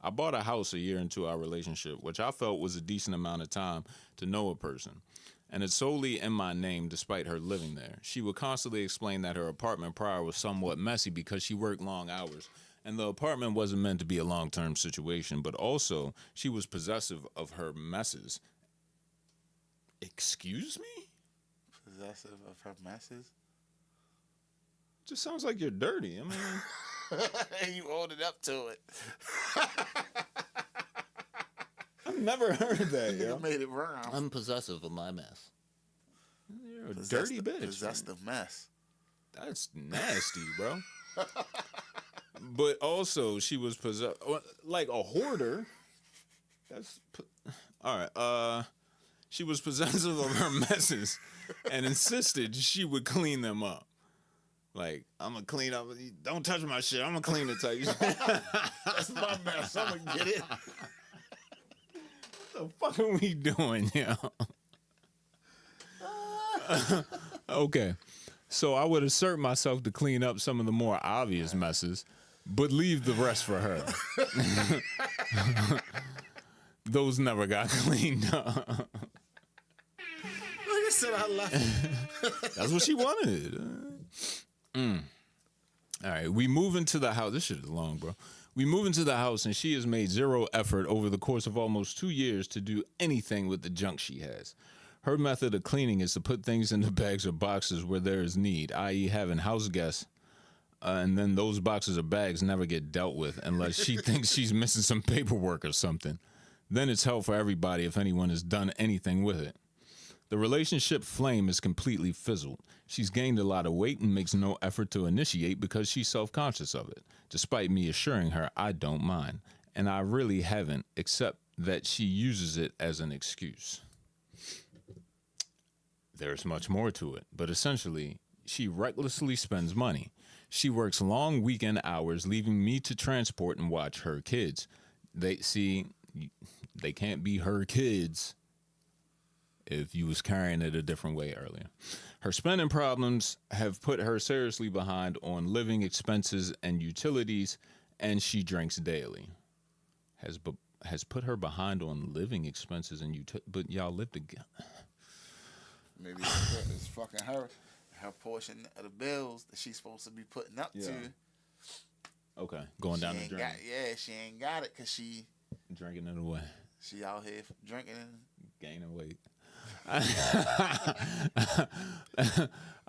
I bought a house a year into our relationship, which I felt was a decent amount of time to know a person. And it's solely in my name despite her living there. She would constantly explain that her apartment prior was somewhat messy because she worked long hours. And the apartment wasn't meant to be a long-term situation, but also she was possessive of her messes. Excuse me? Possessive of her messes? Just sounds like you're dirty. I mean, You owned it up to it. I've never heard that, You yo. made it round. I'm possessive of my mess. You're a dirty bitch. Possess the mess. That's nasty, bro. But also, she was possessed like a hoarder. All right. She was possessive of her messes and insisted she would clean them up. Like, I'm gonna clean up. Don't touch my shit. I'm gonna clean it type shit. That's my mess. I'm gonna get it. What the fuck are we doing, yo? Okay. So I would assert myself to clean up some of the more obvious messes, but leave the rest for her. Those never got cleaned up. Like I said, I left. That's what she wanted. All right, we move into the house. This shit is long, bro. We move into the house, and she has made zero effort over the course of almost 2 years to do anything with the junk she has. Her method of cleaning is to put things into bags or boxes where there is need, i.e. having house guests, and then those boxes or bags never get dealt with unless she thinks she's missing some paperwork or something. Then it's hell for everybody if anyone has done anything with it. The relationship flame is completely fizzled. She's gained a lot of weight and makes no effort to initiate because she's self-conscious of it, despite me assuring her I don't mind. And I really haven't, except that she uses it as an excuse. There's much more to it, but essentially, she recklessly spends money. She works long weekend hours, leaving me to transport and watch her kids. They can't be her kids if you was carrying it a different way earlier. Her spending problems have put her seriously behind on living expenses and utilities, and she drinks daily. Has put her behind on living expenses and but y'all live together. Maybe it's fucking her portion of the bills that she's supposed to be putting up to. Okay, going down the drain. She ain't got it because she Drinking it away. She out here drinking and gaining weight.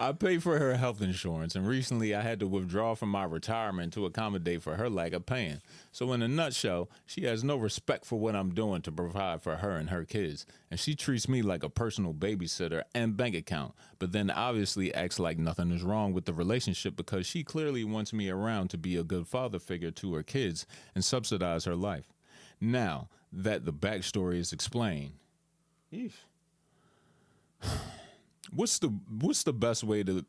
I pay for her health insurance, and recently I had to withdraw from my retirement to accommodate for her lack of paying. So in a nutshell, she has no respect for what I'm doing to provide for her and her kids, and she treats me like a personal babysitter and bank account, but then obviously acts like nothing is wrong with the relationship because she clearly wants me around to be a good father figure to her kids and subsidize her life. Now that the backstory is explained, what's the best way to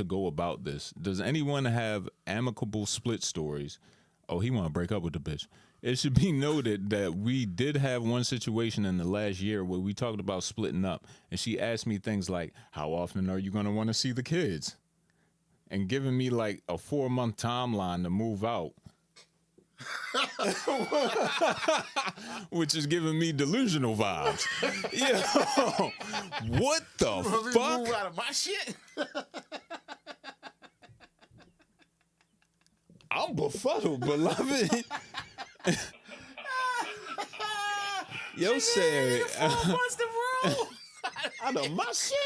go about this? Does anyone have amicable split stories? Oh, he want to break up with the bitch. It should be noted that we did have one situation in the last year where we talked about splitting up, and she asked me things like, how often are you going to want to see the kids? And giving me like a 4-month timeline to move out. Which is giving me delusional vibes. Yo, what the fuck? Move out of my shit. I'm befuddled, beloved. Yo said, What's the rule? out of my shit.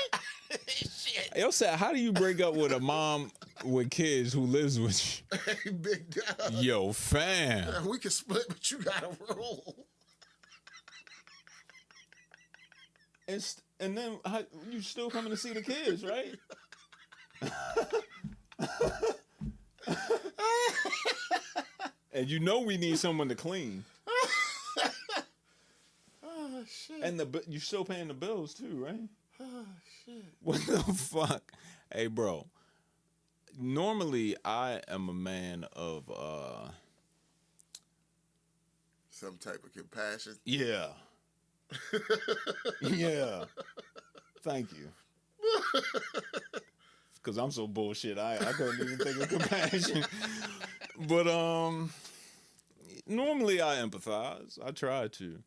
Shit. Yo said, how do you break up with a mom with kids who lives with you? Hey, big dog. Yo, fam. We can split, but you got a rule. And then you still coming to see the kids, right? And you know we need someone to clean. Oh, shit. And you still paying the bills too, right? Oh, shit. What the fuck? Hey, bro. Normally, I am a man of, Some type of compassion. yeah. Yeah. Thank you. Because I'm so bullshit, I couldn't even think of compassion. But, Normally I empathize. I try to.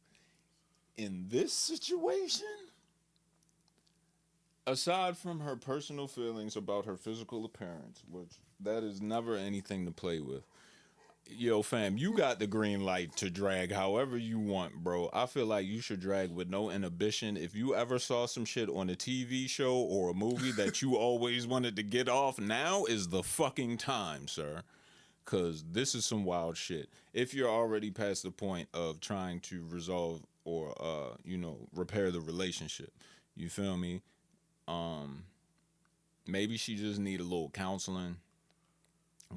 In this situation, aside from her personal feelings about her physical appearance, which that is never anything to play with. Yo, fam, you got the green light to drag however you want, bro. I feel like you should drag with no inhibition. If you ever saw some shit on a TV show or a movie that you always wanted to get off, now is the fucking time, sir. Because this is some wild shit. If you're already past the point of trying to resolve or, repair the relationship, you feel me? Maybe she just need a little counseling.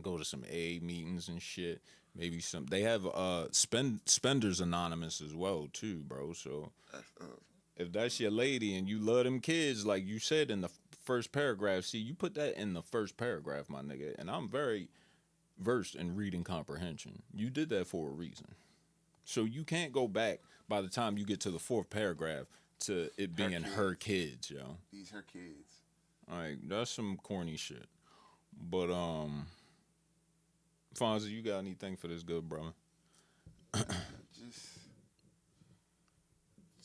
Go to some AA meetings and shit. Maybe they have Spenders Anonymous as well too, bro. So if that's your lady and you love them kids, like you said in the first paragraph, see, you put that in the first paragraph, my nigga. And I'm very versed in reading comprehension. You did that for a reason. So you can't go back by the time you get to the fourth paragraph to it being her kids, yo. These her kids. All right, that's some corny shit. But Fonzie, you got anything for this good brother?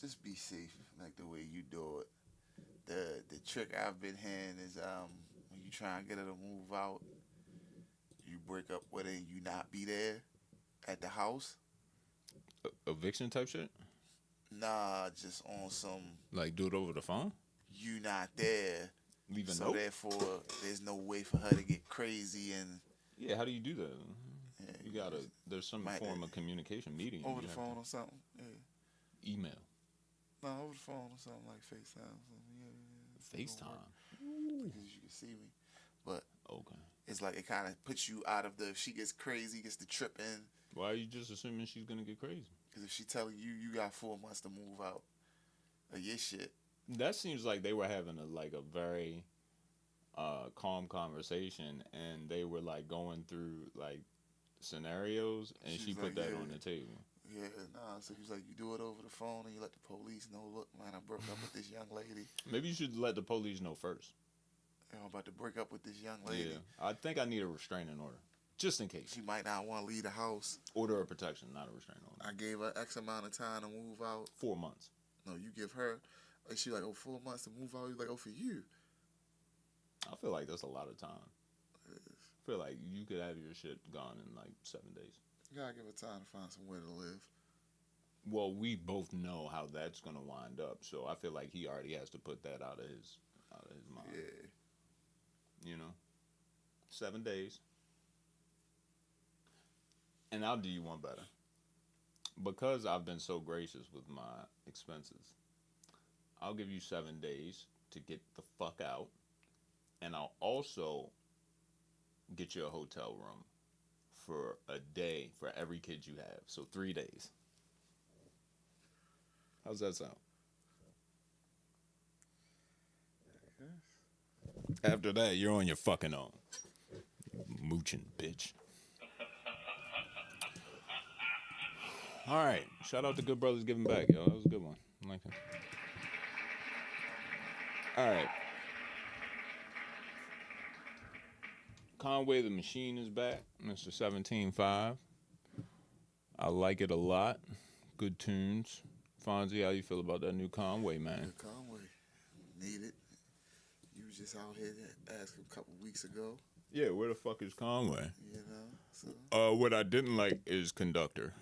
just be safe, like the way you do it. The trick I've been hearing is when you try and get her to move out, you break up with her and you not be there at the house. Eviction type shit? Nah, just on some. Like do it over the phone? You not there. Leave a so note? Therefore, there's no way for her to get crazy and. Yeah, how do you do that? Yeah, you gotta. There's some form of communication meeting. Over the phone or something. Yeah. Email. No, over the phone or something like FaceTime. Yeah. FaceTime. Because you can see me, but okay. It's like it kind of puts you out of the. If she gets crazy, gets the trip in. Why are you just assuming she's gonna get crazy? Because if she telling you got 4 months to move out of your shit. That seems like they were having a very calm conversation, and they were like going through like scenarios, and she put that on the table. Yeah, nah. So he's like, you do it over the phone, and you let the police know. Look, man, I broke up with this young lady. Maybe you should let the police know first. I'm about to break up with this young lady. Yeah, I think I need a restraining order. Just in case. She might not want to leave the house. Order of protection, not a restraining order. I gave her X amount of time to move out. 4 months. No, you give her. Like she like, 4 months to move out. You like, for you. I feel like that's a lot of time. I feel like you could have your shit gone in like 7 days. You gotta give her time to find somewhere to live. Well, we both know how that's gonna wind up, so I feel like he already has to put that out of his mind. Yeah. 7 days. And I'll do you one better. Because I've been so gracious with my expenses, I'll give you 7 days to get the fuck out. And I'll also get you a hotel room for a day for every kid you have. So 3 days. How's that sound? After that, you're on your fucking own. Mooching bitch. All right. Shout out to Good Brothers Giving Back, yo. That was a good one. I like it. All right. Conway the Machine is back. Mr. 17.5. I like it a lot. Good tunes. Fonzie, how you feel about that new Conway, man? Good Conway. Need it. You was just out here asking a couple weeks ago. Yeah, where the fuck is Conway? So. What I didn't like is Conductor.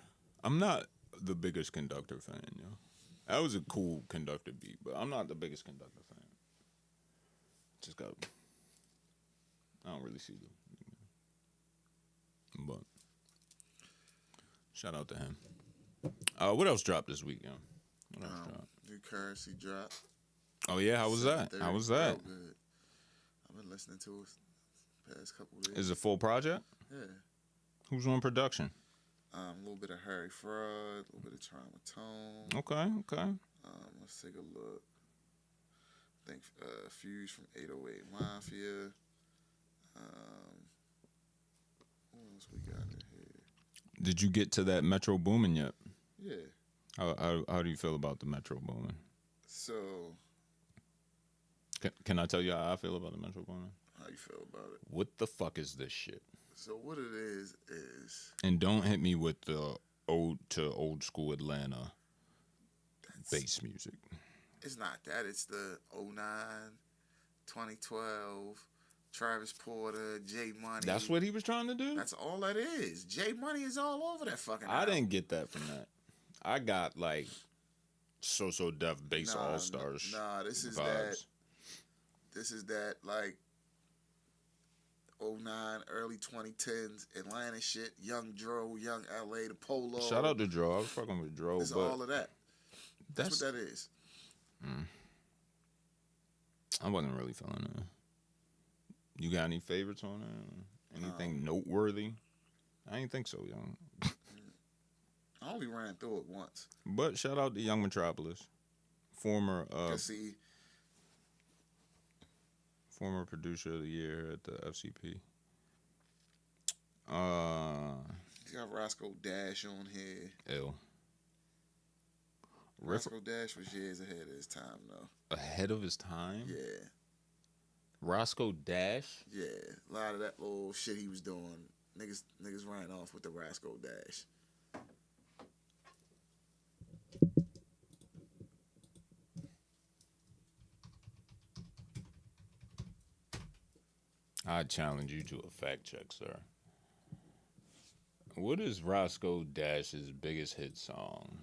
I'm not the biggest Conductor fan, yo. That was a cool Conductor beat, but I'm not the biggest Conductor fan. Just got. I don't really see them. But shout out to him. What else dropped this week, yo? What else dropped? New Currency dropped. Oh yeah, how was that? How was that? Good. I've been listening to it past couple of days. Is it a full project? Yeah. Who's on production? A little bit of Harry Fraud, a little bit of Trauma Tone. Okay. Let's take a look. I think Fuse from 808 Mafia. What else we got in here? Did you get to that Metro Boomin yet? Yeah. How do you feel about the Metro Boomin? So. Can I tell you how I feel about the Metro Boomin? How you feel about it? What the fuck is this shit? So what it is. And don't hit me with the ode to old school Atlanta bass music. It's not that. It's the 09, 2012, Travis Porter, J Money. That's what he was trying to do? That's all that is. J Money is all over that fucking I album. didn't get that from that. I got like So Def Bass All Stars. Nah, this is vibes. that like 09, early 2010s Atlanta shit. Young Dro, Young LA, the Polo. Shout out to Dro. I was fucking with Dro. It's but all of that. That's what that is. I wasn't really feeling it. You got any favorites on it? Anything noteworthy? I didn't think so, young. I only ran through it once. But shout out to Young Metropolis, former producer of the year at the FCP. You got Roscoe Dash on here. Ill. Roscoe Dash was years ahead of his time, though. Ahead of his time? Yeah. Roscoe Dash? Yeah. A lot of that little shit he was doing, niggas ran off with the Roscoe Dash. I challenge you to a fact check, sir. What is Roscoe Dash's biggest hit song?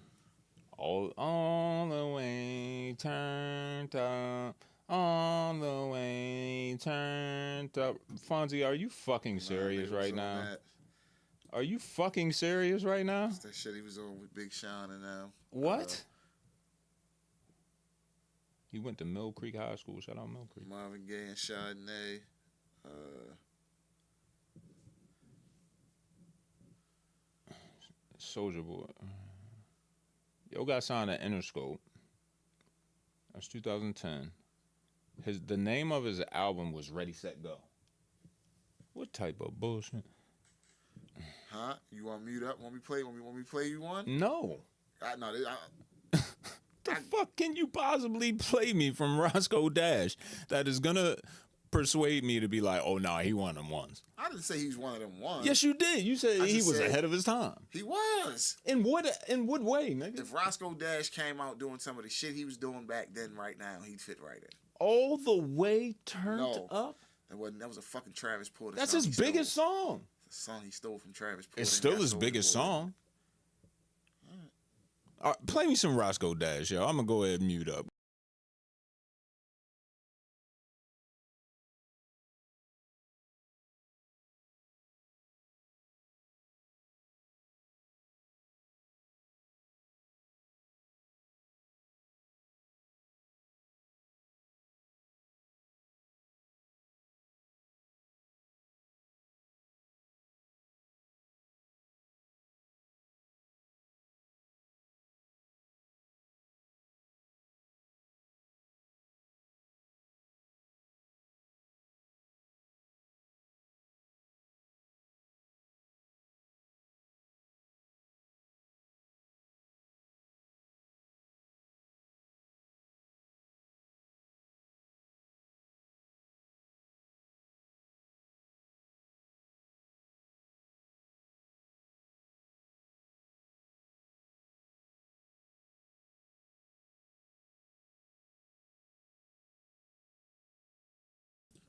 All the way turned up, all the way turned up. Fonzie, are you fucking serious right now? Are you fucking serious right now? That's that shit he was on with Big Sean and them. What? He went to Mill Creek High School. Shout out Mill Creek. Marvin Gaye and Chardonnay. Soulja Boy. Yo got signed to Interscope. That's 2010. The name of his album was Ready, Set, Go. What type of bullshit? Huh? You want to mute up? Want me play you one? No. No. The fuck can you possibly play me from Roscoe Dash that is gonna persuade me to be like, oh no, he won them once? I didn't say he was one of them ones. Yes, you did. You said he was ahead of his time. He was. In what way, nigga? If Roscoe Dash came out doing some of the shit he was doing back then, right now, he'd fit right in. All the way turned up? That was a fucking Travis Porter. That's his biggest song. The song he stole from Travis Porter. It's still his biggest song. All right, play me some Roscoe Dash, yo. I'm gonna go ahead and mute up.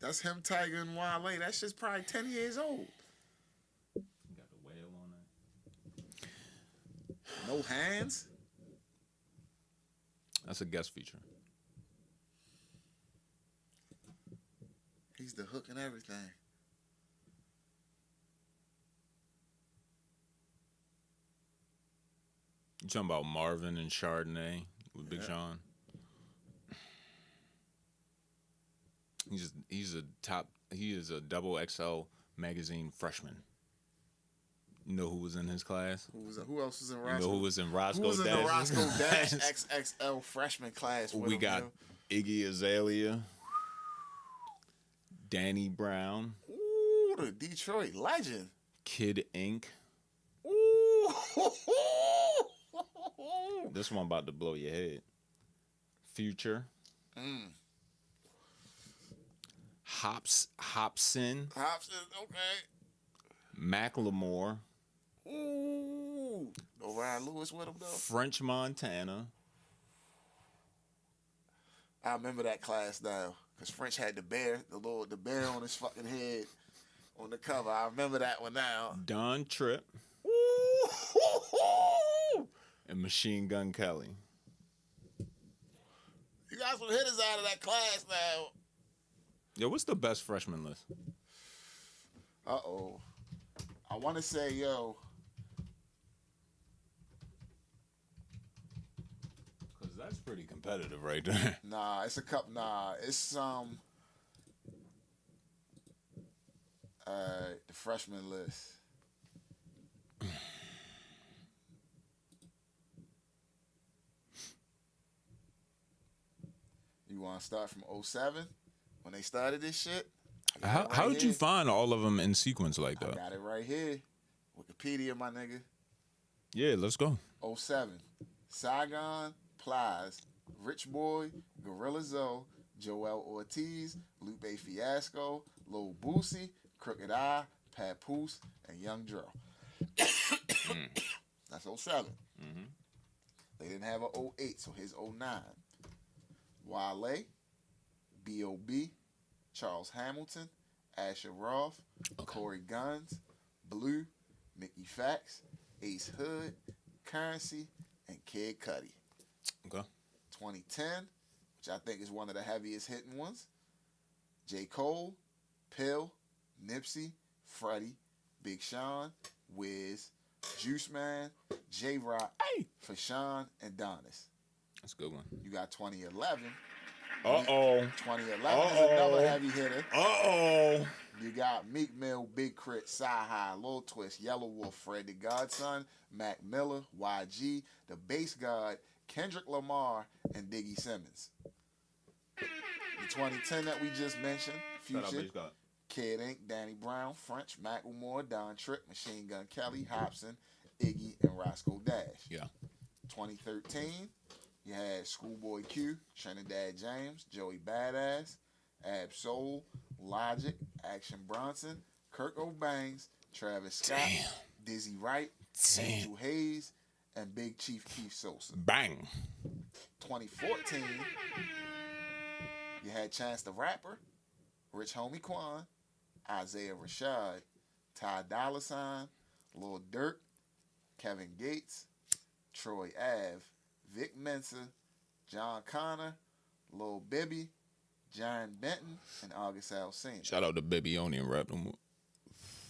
That's him, Tiger, and Wale. That shit's probably 10 years old. Got the whale on that. No hands? That's a guest feature. He's the hook and everything. You talking about Marvin and Chardonnay with Big Sean? He is a double XL magazine freshman. You know who was in his class? Who else was in Roscoe? You know who was in Roscoe Who was in Dash? the Roscoe Dash XXL freshman class? We got Iggy Azalea, Danny Brown. Ooh, the Detroit legend. Kid Ink. Ooh. This one about to blow your head. Future. Hobson. Okay. Macklemore. Ooh. was with him though? French Montana. I remember that class now, because French had the bear on his fucking head on the cover. I remember that one now. Don Tripp. And Machine Gun Kelly. You got some hitters out of that class now. Yo, what's the best freshman list? Uh-oh. I want to say, yo. Because that's pretty competitive right there. Nah, it's a cup. Nah, it's the freshman list. You want to start from 07 when they started this shit? How did you find all of them in sequence like I that? got it right here. Wikipedia, my nigga. Yeah, let's go. 07. Saigon, Plies, Rich Boy, Gorilla Zoe, Joel Ortiz, Lupe Fiasco, Lil Boosie, Crooked Eye, Papoose, and Young Dro. That's 07. Mm-hmm. They didn't have a 08, so here's 09. Wale, B.O.B., Charles Hamilton, Asher Roth, Corey Guns, Blue, Mickey Fax, Ace Hood, Currency, and Kid Cudi. Okay. 2010, which I think is one of the heaviest hitting ones. J. Cole, Pill, Nipsey, Freddie, Big Sean, Wiz, Juice Man, J. Rock, Fashawn, and Donis. That's a good one. You got 2011. Uh-oh. 2011 is another heavy hitter. Uh-oh. You got Meek Mill, Big Crit, Sci-Hi, Lil Twist, Yellow Wolf, Fred the Godson, Mac Miller, YG, The Bass God, Kendrick Lamar, and Diggy Simmons. The 2010 that we just mentioned, Future, Kid Ink, Danny Brown, French, Macklemore, Don Tripp, Machine Gun Kelly, Hobson, Iggy, and Roscoe Dash. Yeah. 2013, you had Schoolboy Q, Trinidad James, Joey Badass, Ab Soul, Logic, Action Bronson, Kirk O'Banks, Travis Scott, Dizzy Wright, Angel Hayes, and Big Chief Keith Sosa. Bang. 2014, you had Chance the Rapper, Rich Homie Quan, Isaiah Rashad, Ty Dolla $ign, Lil Durk, Kevin Gates, Troy Ave, Vic Mensa, John Connor, Lil Bibby, John Benton, and August Alsina. Shout out to Bibioni and rap them.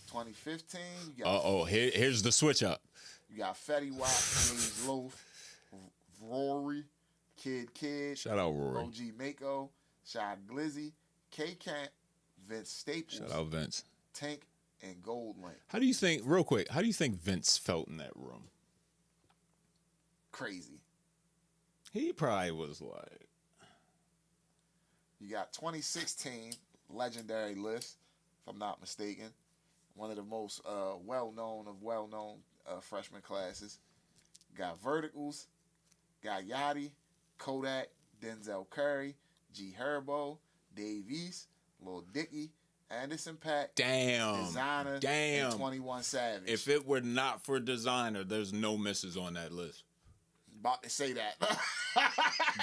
2015, you got here's the switch up. You got Fetty Wap, James Loaf, Rory, Kid, Shout out Rory. OG Mako, Shy Glizzy, K Camp, Vince Staples, Shout out Vince. Tank, and Gold Link. How do you think Vince felt in that room? Crazy. He probably was like... You got 2016 legendary list, if I'm not mistaken. One of the most well-known freshman classes. Got Verticals, got Yachty, Kodak, Denzel Curry, G Herbo, Dave East, Lil Dicky, Anderson .Paak, Designer, and 21 Savage. If it were not for Designer, there's no misses on that list. About to say that.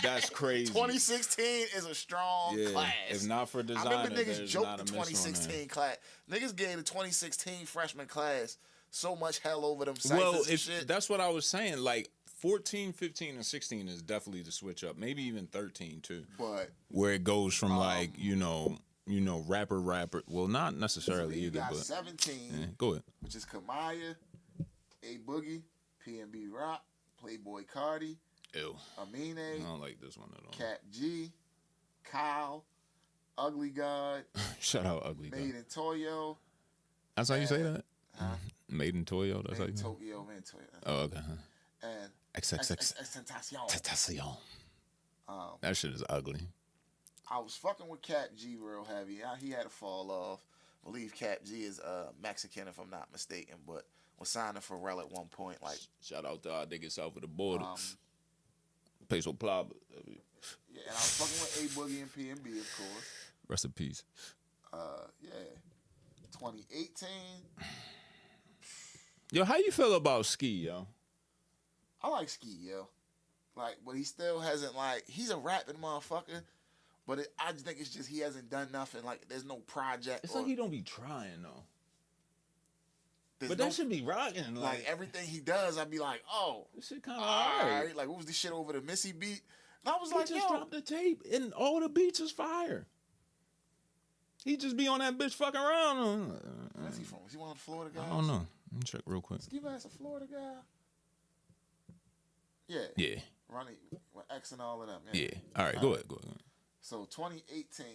That's crazy. 2016 is a strong class. If not for Designer, I remember niggas joked not the a miss on 2016 class. Niggas gave the 2016 freshman class so much hell over them ciphers and shit. That's what I was saying. Like 14, 15, and 16 is definitely the switch up. Maybe even 13 too. But where it goes from like rapper. Well, not necessarily so either. Got but 17. Go ahead. Which is Kamaya, A Boogie, PNB Rock, Playboy Cardi, Ew. Amine, I don't like this one at all. Cap G, Kyle, Ugly God, Shout out Ugly God. Made in Toyo. That's how you say that? Huh? Made in Toyo. That's how you say it? Tokyo, Made in Toyo. Oh, okay. And XXXTentacion. That shit is ugly. I was fucking with Cap G real heavy. He had to fall off. I believe Cap G is Mexican, if I'm not mistaken, but was signing for Rel at one point. Like, shout out to our niggas south of the border. Peso Plata. Yeah, and I was fucking with A Boogie and PNB, of course. Rest in peace. Yeah. 2018. Yo, how you feel about Ski, yo? I like Ski, yo. Like, but he still hasn't, like, he's a rapping motherfucker, but I just think it's just he hasn't done nothing. Like, there's no project. It's like he don't be trying, though. There's But no, that should be rocking. like, everything he does, I'd be like, oh. This shit kind of Alright. Like, what was the shit over the Missy beat? And I was He like, just yo. dropped the tape, and all the beats is fire. He just be on that bitch fucking around. Where's he from? Is he one of the Florida guys? I don't know. Let me check real quick. Ski Mask a Florida guy? Yeah. Yeah. Ronnie with X and all of them. Yeah. All right, go ahead. So 2018,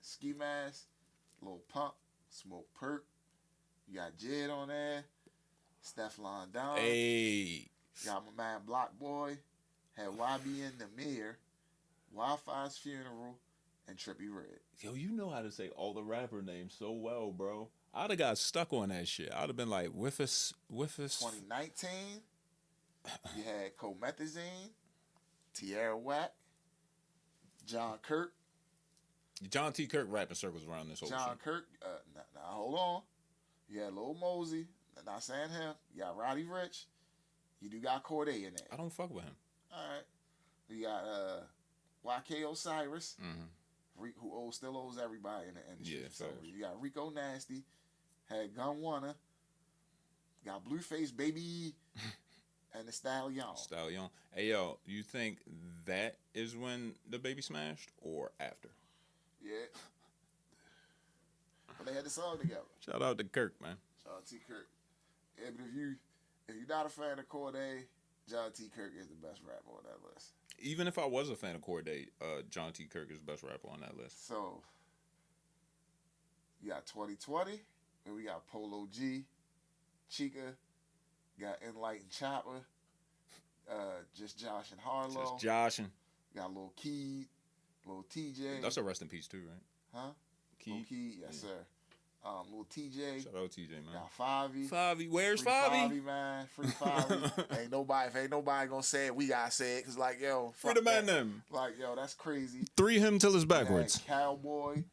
Ski Mask, Lil Pump, Smoke Perk. You got Jid on there. Stefflon Don. Hey. Got my man Block Boy. Had YB in the Mirror. Wi-Fi's Funeral. And Trippie Red. Yo, you know how to say all the rapper names so well, bro. I'd have got stuck on that shit. I'd have been like, with us. 2019, you had Comethazine, Tierra Whack, John Kirk. John T. Kirk rapping circles around this whole John shit. Kirk, now hold on. You had Lil Mosey, not saying him. You got Roddy Ricch. You do got Corday in there. I don't fuck with him. All right. You got YK Osiris, who still owes everybody in the industry. Yeah, So facts. you got Rico Nasty, had Gun Wanna, got Blueface Baby, and the Stallion. Stallion. Hey, yo, you think that is when the baby smashed or after? Yeah. But they had the song together. Shout out to Kirk, man. John T. Kirk. Yeah, but if you're not a fan of Corday, John T. Kirk is the best rapper on that list. Even if I was a fan of Corday, John T. Kirk is the best rapper on that list. So, you got 2020, and we got Polo G, Chica, got Enlightened Chopper, Just Josh and Harlow. Just joshing. Got Lil Keed, Lil TJ. That's a rest in peace too, right? Huh? Keed. Lil Keed, yes, sir. Lil TJ. Shout out TJ, man. Got Favi. Favi, where's Free Favi? Favi, man. Free Favi. If ain't nobody gonna say it, we gotta say it. Cause like, yo, Free fuck the man that. them. Like, yo, that's crazy. 3 him till it's We had backwards. Cowboy,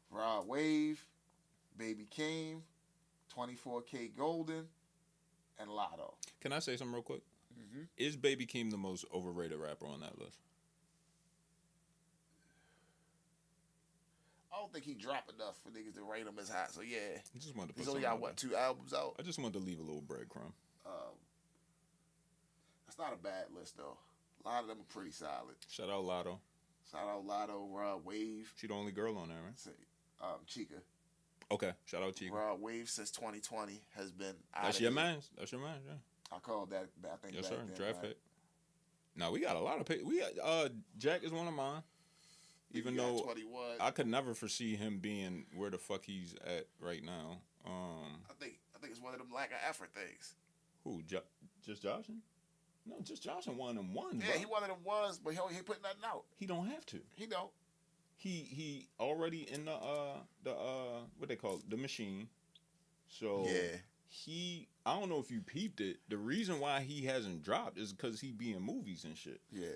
Rod Wave, Baby Keem, 24K Golden, and Lotto. Can I say something real quick? Is Baby Keem the most overrated rapper on that list? I don't think he dropped enough for niggas to rate him as high. So yeah, I just wanted to put he's only something got out what, there. 2 albums out. I just wanted to leave a little breadcrumb. That's not a bad list though. A lot of them are pretty solid. Shout out Lotto. Shout out Lotto, Rod Wave, She the only girl on there, right? Chica. Okay. Shout out Chica. Rod Wave since 2020 has been out That's of your here. man. That's your man, yeah. I called that. I think Yes, back sir. then, Draft right? pick. Now we got a lot of pick. We got Jack is one of mine. Even You got though 21. I could never foresee him being where the fuck he's at right now. I think it's one of them lack of effort things. Who? Just Joshin? No, just Joshin one of them ones. Yeah, bro. he one of them was, but he put nothing out. He don't have to. He don't. He already in the what they call it, the machine. So Yeah. I don't know if you peeped it. The reason why he hasn't dropped is because he be in movies and shit. Yeah.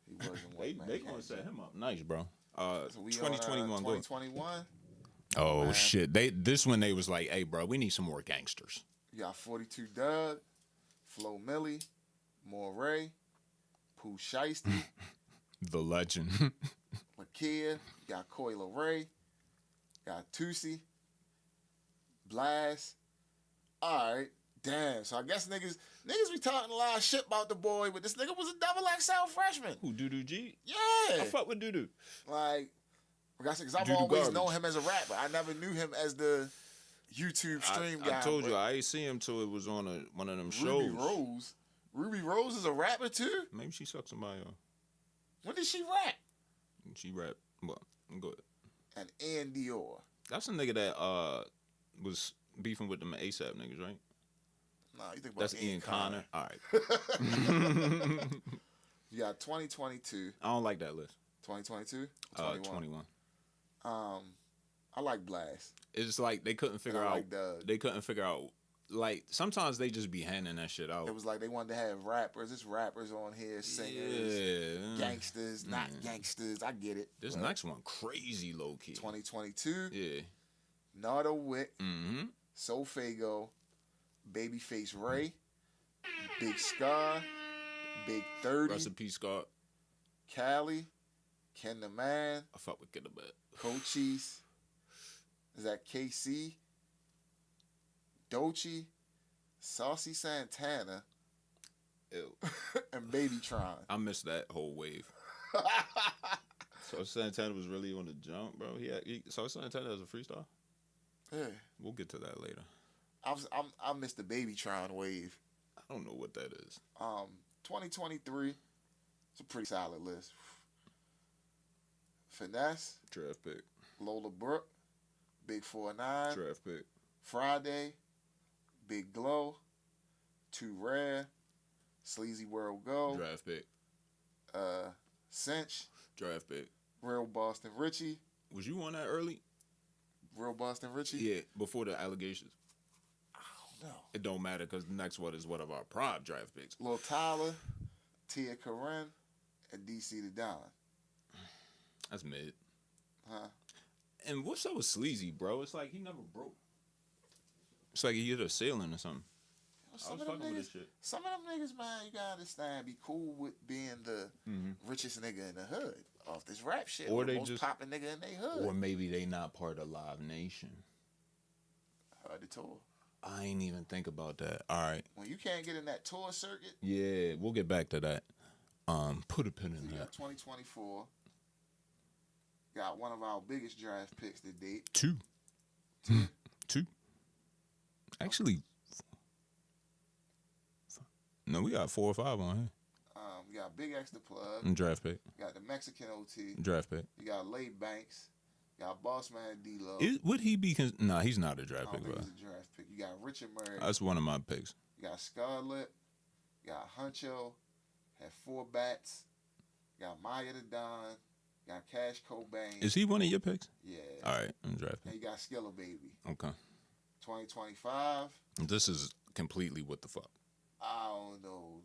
He wasn't They gonna set him up nice, bro. So we 2021 on, go. 2021. Oh man. shit! This one they was like, hey, bro, we need some more gangsters. You got 42 Doug, Flo Milli, Moray, Pooh Shiesty, The legend. Lakia. You got Coi Leray. Got Tusi. Blast. All right. Damn. So I guess niggas be talking a lot of shit about the boy, but this nigga was a double XL freshman. Who? Doodoo G? Yeah. I fuck with Doodoo. Like, because I've Doo-doo always garbage. known him as a rapper. I never knew him as the YouTube stream guy. I told you but I ain't see him till it was on one of them Ruby shows. Rose. Ruby Rose is a rapper too? Maybe she sucked somebody off. When did she rap? She rap. Well, go ahead. And Ann Dior. That's a nigga that was beefing with them ASAP niggas, right? Nah, you think about That's Ian Connor. All right. You got 2022. I don't like that list. 2022? 21. I like Blast. It's like they couldn't figure I out. like Doug. They couldn't figure out. Like sometimes they just be handing that shit out. It was like they wanted to have rappers. It's rappers on here, singers, Yeah. gangsters, not gangsters. I get it. This but next one crazy low key. 2022. Yeah. Nardo Wick, Mm-hmm. Sofago, Babyface Ray, Big Scar, Big 30, Recipe Scott. Cali, Ken the Man, I fuck with Kid a bit. Cochise, is that KC, Dochi, Saucy Santana, Ew. and Babytron. I missed that whole wave. So Santana was really on the jump, bro. So Santana as a freestyle. Yeah, We'll get to that later. I missed the Babytron wave. I don't know what that is. 2023, it's a pretty solid list. Finesse, Draft pick. Lola Brooke, Big 4-9, Draft pick. Friday, Big Glow, Too Rare, Sleazy World Go, Draft pick. Cinch, Draft pick. Real Boston Richie, Was you on that early? Real Boston Richie. Yeah, before the allegations. No. It don't matter because the next one is one of our prime draft picks. Lil Tyler, Tia Corinne, and DC the Don. That's mid. Huh? And what's up with Sleazy, bro? It's like he never broke. It's like he hit a ceiling or something. Some was of them fucking with niggas, this shit. some of them niggas, man, you gotta understand, be cool with being the richest nigga in the hood off this rap shit, Or the they most just popping nigga in their hood. Or maybe they not part of Live Nation. Heard the tour. I ain't even think about that. All right. When you can't get in that tour circuit, Yeah, we'll get back to that. Put a pin in you that. got 2024. Got one of our biggest draft picks to date. Two. Two. Actually, no, we got 4 or 5 on here. We got Big X the Plug. Draft pick. Got the Mexican OT. Draft pick. You got Lay Banks. You got Bossman D-Lo. Would he be? Nah, he's not a I draft don't pick, think bro. he's a draft pick. You got Richard Murray. That's one of my picks. You got Scarlet. You got Huncho. Had 4 bats. You got Maya the Don. You got Cash Cobain. Is he one of your picks? Yeah. All right, I'm drafting. And you got Skilla Baby. Okay. 2025. This is completely what the fuck. I don't know.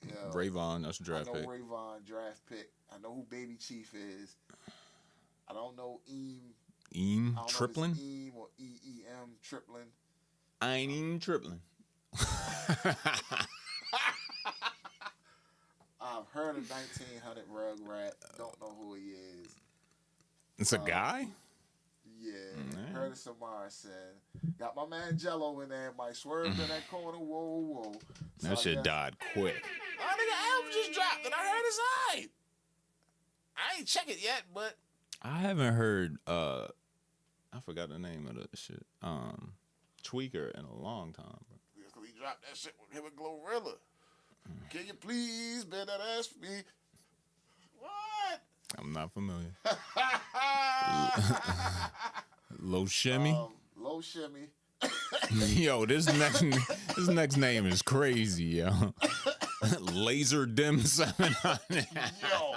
Yo. Rayvon, that's a draft I know pick. Rayvon, draft pick. I know who Baby Chief is. I don't know Eam. Eam I don't Triplin? know if it's Eam or EEM Triplin. I ain't even tripling. I've heard of 1900 Rug Rat. Don't know who he is. It's a guy? Yeah. Heard of Samara said. Got my man Jello in there. Might swerve in that corner. Whoa, whoa. So That shit died quick. Oh, nigga, album just dropped and I heard it's alright. I ain't check it yet, but I haven't heard, I forgot the name of the shit. Tweaker in a long time, bro. because he dropped that shit with him and Glorilla. Can you please bend that ass for me? What? I'm not familiar. Low Shimmy? Low Shimmy. Yo, this next name is crazy, yo. Laser Dim 700. Yo,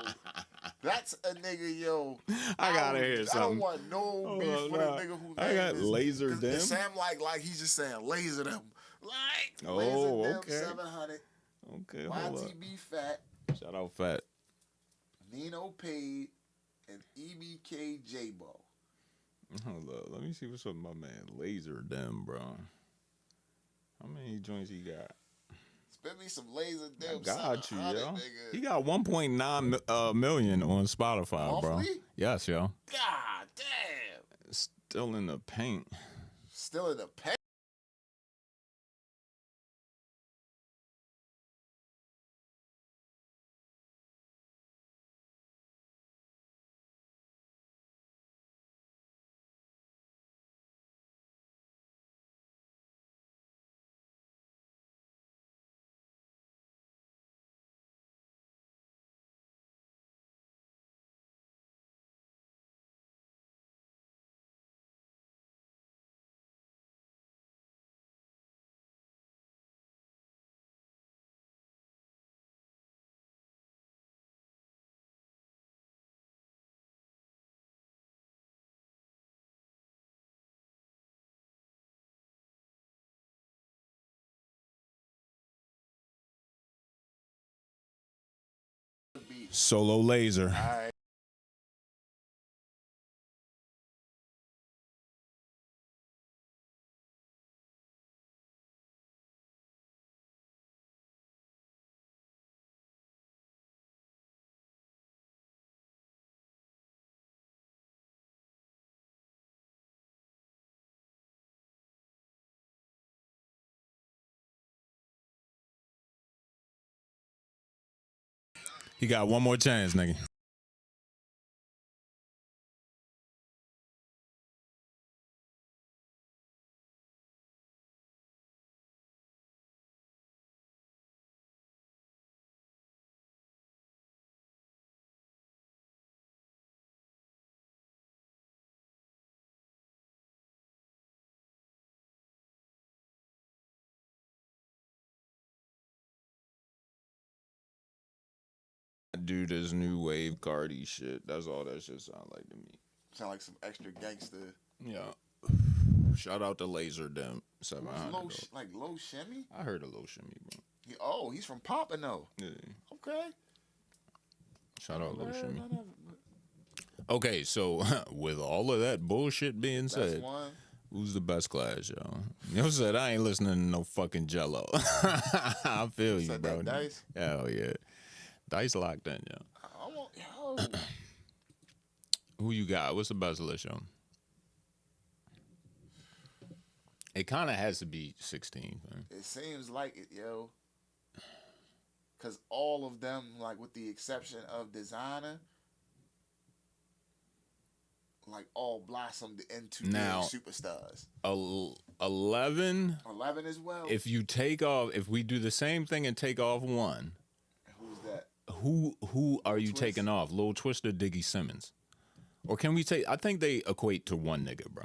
that's a nigga, yo. I gotta hear I don't something. want no Hold beef on, with nah. a nigga who I got name Laser is, Dim? It sound like he's just saying laser them. Like, Oh, Laser Dim okay. 700. Okay, hold up. YTB Fat, Shout out Fat. Nino Paid, and EBK J-Bo. Hold up. Let me see what's up with my man Laser Dim, bro. How many joints he got? Spend me some Laser I Dim. got you, 700, yo. nigga. He got 1.9 million on Spotify, bro. Monthly? Yes, yo. God damn. Still in the paint. Still in the paint. Solo Laser. All right. He got one more chance, nigga. Do this new wave Cardi shit. That's all that shit sound like to me. Sound like some extra gangster. Yeah. Shout out to Laser Dem 700. Like low shimmy? I heard a low shimmy, bro. He's from Pompano. Yeah. Okay. Shout out low shimmy. Okay, so with all of that bullshit being said, who's the best class, yo? Yo said I ain't listening to no fucking Jello. I feel you, bro. Dice? Hell yeah. Dice locked in, yo. Who you got? What's the best list, yo? It kind of has to be 16, man. It seems like it, yo. Because all of them, like with the exception of Designer, like all blossomed into now superstars. 11. 11 as well. If we do the same thing and take off one. Who's that? Who are you taking off? Lil Twist or Diggy Simmons? Or can we take? I think they equate to one nigga, bro.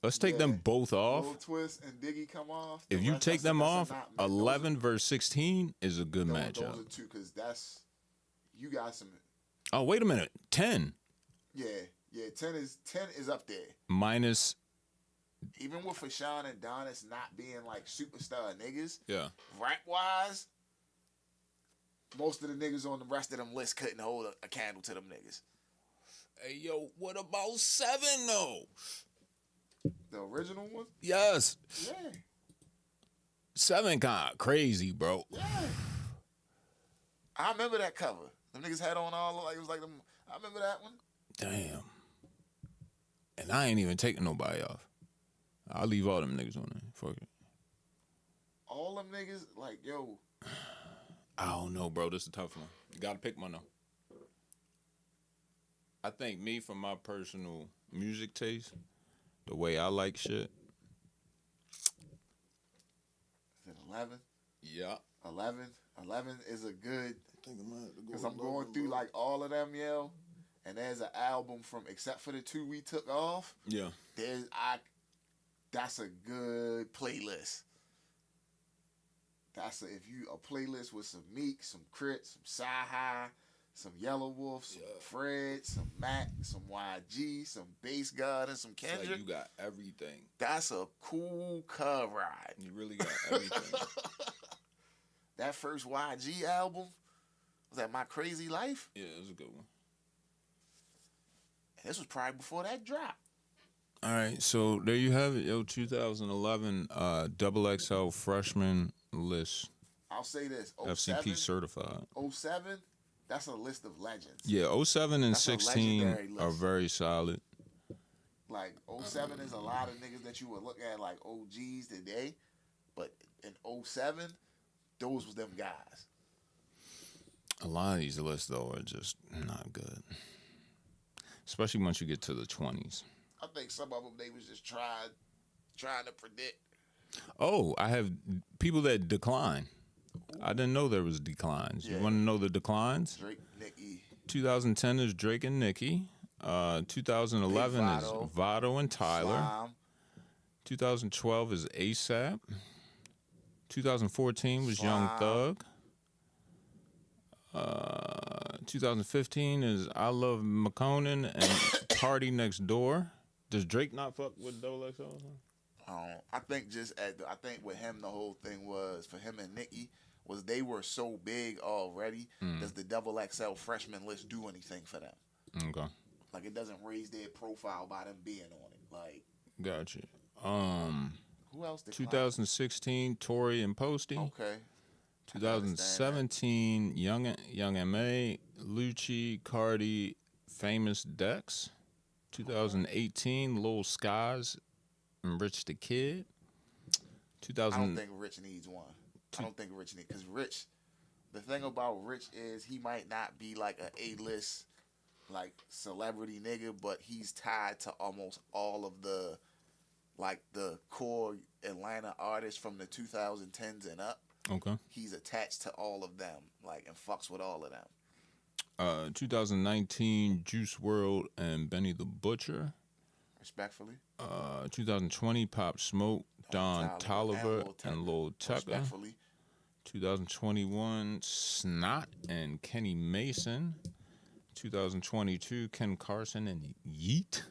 Let's take them both off. Lil Twist and Diggy come off. If you take them off, 11 versus 16 is a good matchup. Those are two, because you got some. Oh, wait a minute. 10. Yeah. 10 is up there. Minus. Even with Fashawn and Donis not being like superstar niggas. Yeah. Rap wise, most of the niggas on the rest of them lists couldn't hold a candle to them niggas. Hey, yo, what about 7 though? The original one? Yes. Yeah. 7 kind of crazy, bro. Yeah. I remember that cover. Them niggas had on all like it was like them. I remember that one. Damn. And I ain't even taking nobody off. I'll leave all them niggas on there. Fuck it. All them niggas, like, yo. I don't know, bro. This is a tough one. You gotta pick one though. I think me, from my personal music taste, the way I like shit. Is it 11? Yeah. 11 is a good. Because I'm going through like all of them, yo. And there's an album from, except for the 2 we took off. Yeah. That's a good playlist. That's a playlist with some Meek, some Crit, some Sci-Hi, some Yellow Wolf, some Fred, some Mac, some YG, some Bass God, and some Kendrick. Like you got everything. That's a cool car ride. You really got everything. That first YG album, was that My Crazy Life? Yeah, it was a good one. And this was probably before that dropped. All right, so there you have it, yo. 2011 Double XL freshman list. I'll say this: FCP certified. 07, that's a list of legends. Yeah, 07 and 16 are very solid. Like 07 is a lot of niggas that you would look at like OGs today, but in 07, those was them guys. A lot of these lists though are just not good, especially once you get to the 20s. I think some of them they was just trying to predict. Oh, I have people that decline. I didn't know there was declines. Yeah. You want to know the declines? Drake, Nicki. 2010 is Drake and Nicki. 2011 is Vado and Tyler. Slime. 2012 is ASAP. 2014 was Young Thug. 2015 is I Love McConan and Party Next Door. Does Drake not fuck with Double XL? I think I think with him the whole thing was for him and Nicki was they were so big already. Does the Double XL freshman list do anything for them? Okay. Like it doesn't raise their profile by them being on it. Like Gotcha. Who else? 2016 Tory and Posty. Okay. 2017 Young M.A., Lucci, Cardi, Famous Dex. 2018 Lil Skies and Rich the Kid. I don't think Rich needs one. I don't think Rich needs, because Rich the thing about Rich is he might not be like a A-list like celebrity nigga, but he's tied to almost all of the core Atlanta artists from the 2010s and up. Okay. He's attached to all of them, like, and fucks with all of them. 2019, Juice WRLD and Benny the Butcher. Respectfully. 2020, Pop Smoke, Don Toliver, and Lil Tecca. Respectfully. 2021, Snot and Kenny Mason. 2022, Ken Carson and Yeet.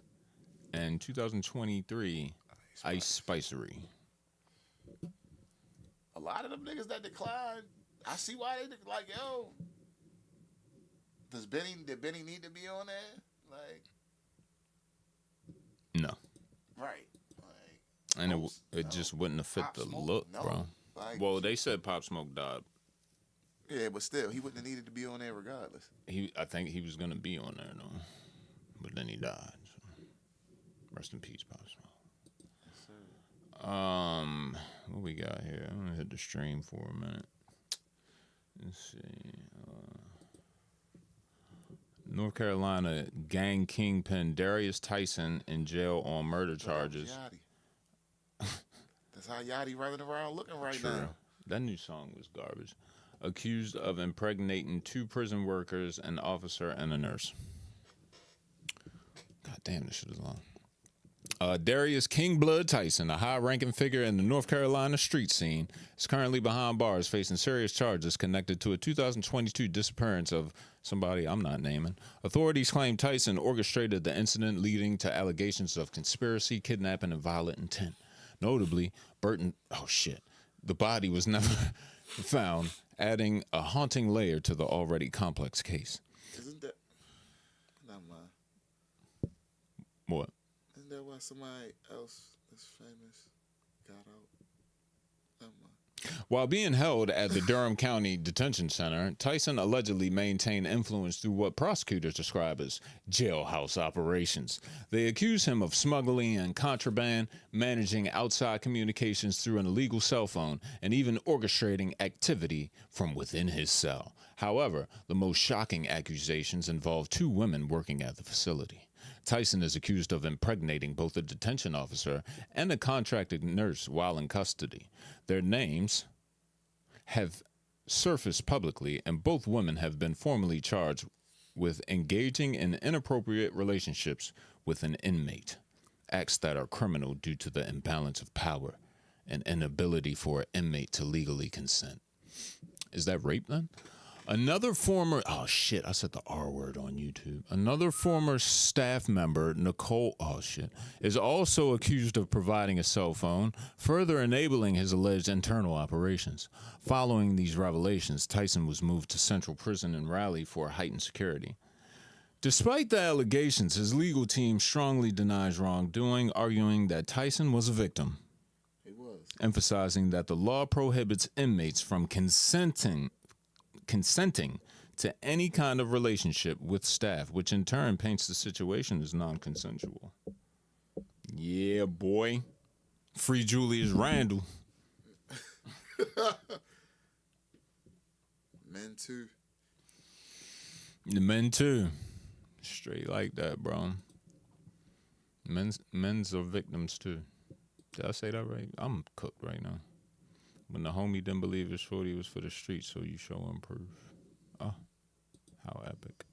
And 2023, Ice Spicery. A lot of them niggas that declined, I see why they like, yo. Did Benny need to be on there? Like, no. Right. Like, And it just wouldn't have fit Pop the Smoke, look, no. bro. Like, Well, they said Pop Smoke died. yeah, but still, he wouldn't have needed to be on there regardless. I think he was gonna be on there though, but then he died. So. Rest in peace, Pop Smoke. What we got here? I'm gonna hit the stream for a minute. Let's see. North Carolina gang kingpin Darius Tyson in jail on murder charges. That's how Yachty running around looking right True. now. That new song was garbage. Accused of impregnating 2 prison workers, an officer, and a nurse. God damn, this shit is long. Darius King Blood Tyson, a high-ranking figure in the North Carolina street scene, is currently behind bars facing serious charges connected to a 2022 disappearance of somebody I'm not naming. Authorities claim Tyson orchestrated the incident, leading to allegations of conspiracy, kidnapping, and violent intent. Notably, the body was never found, adding a haunting layer to the already complex case. Isn't that... Not mine. What? Isn't that why somebody else that's famous got out? Not mine. While being held at the Durham County Detention Center, Tyson allegedly maintained influence through what prosecutors describe as jailhouse operations. They accuse him of smuggling and contraband, managing outside communications through an illegal cell phone, and even orchestrating activity from within his cell. However, the most shocking accusations involve 2 women working at the facility. Tyson is accused of impregnating both a detention officer and a contracted nurse while in custody. Their names have surfaced publicly, and both women have been formally charged with engaging in inappropriate relationships with an inmate, acts that are criminal due to the imbalance of power and inability for an inmate to legally consent. Is that rape then? Another former, I said the R word on YouTube. Another former staff member, Nicole, is also accused of providing a cell phone, further enabling his alleged internal operations. Following these revelations, Tyson was moved to Central Prison in Raleigh for heightened security. Despite the allegations, his legal team strongly denies wrongdoing, arguing that Tyson was a victim. He was. Emphasizing that the law prohibits inmates from consenting to any kind of relationship with staff, which in turn paints the situation as non-consensual. Yeah, boy. Free Julius Randle. Men too. The men too. Straight like that, bro. Men's are victims too. Did I say that right? I'm cooked right now. When the homie didn't believe his shorty was for the streets, so you show him proof. Oh, how epic.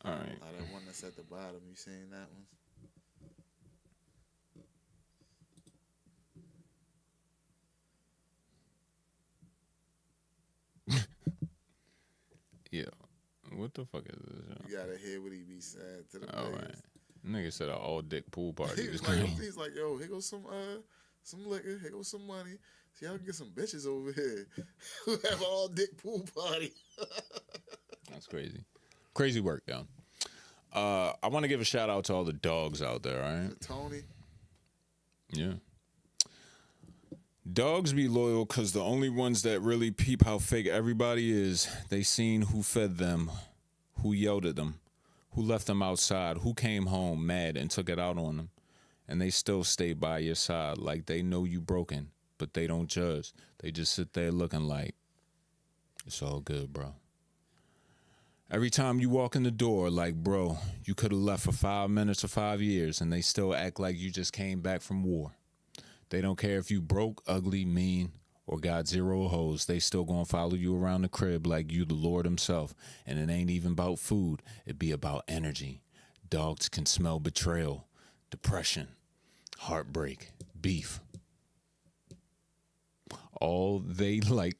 All right. That one that's at the bottom, you seen that one? Yeah. What the fuck is this? You gotta hear what he be saying to the All players. right. Nigga said an all-dick pool party. He's like, yo, here goes some liquor, here goes some money. See, I can get some bitches over here who have an all-dick pool party. That's crazy. Crazy work, yo. I want to give a shout-out to all the dogs out there, all right? Tony. Yeah. Dogs be loyal because the only ones that really peep how fake everybody is, they seen who fed them, who yelled at them, who left them outside, who came home mad and took it out on them. And they still stay by your side like they know you broken, but they don't judge. They just sit there looking like, It's all good, bro. Every time you walk in the door, like, bro, you could have left for 5 minutes or 5 years, and they still act like you just came back from war. They don't care if you broke, ugly, mean, or got zero hoes. They still gonna follow you around the crib like you the Lord himself. And it ain't even about food. It be about energy. Dogs can smell betrayal, depression, heartbreak, beef. All they like...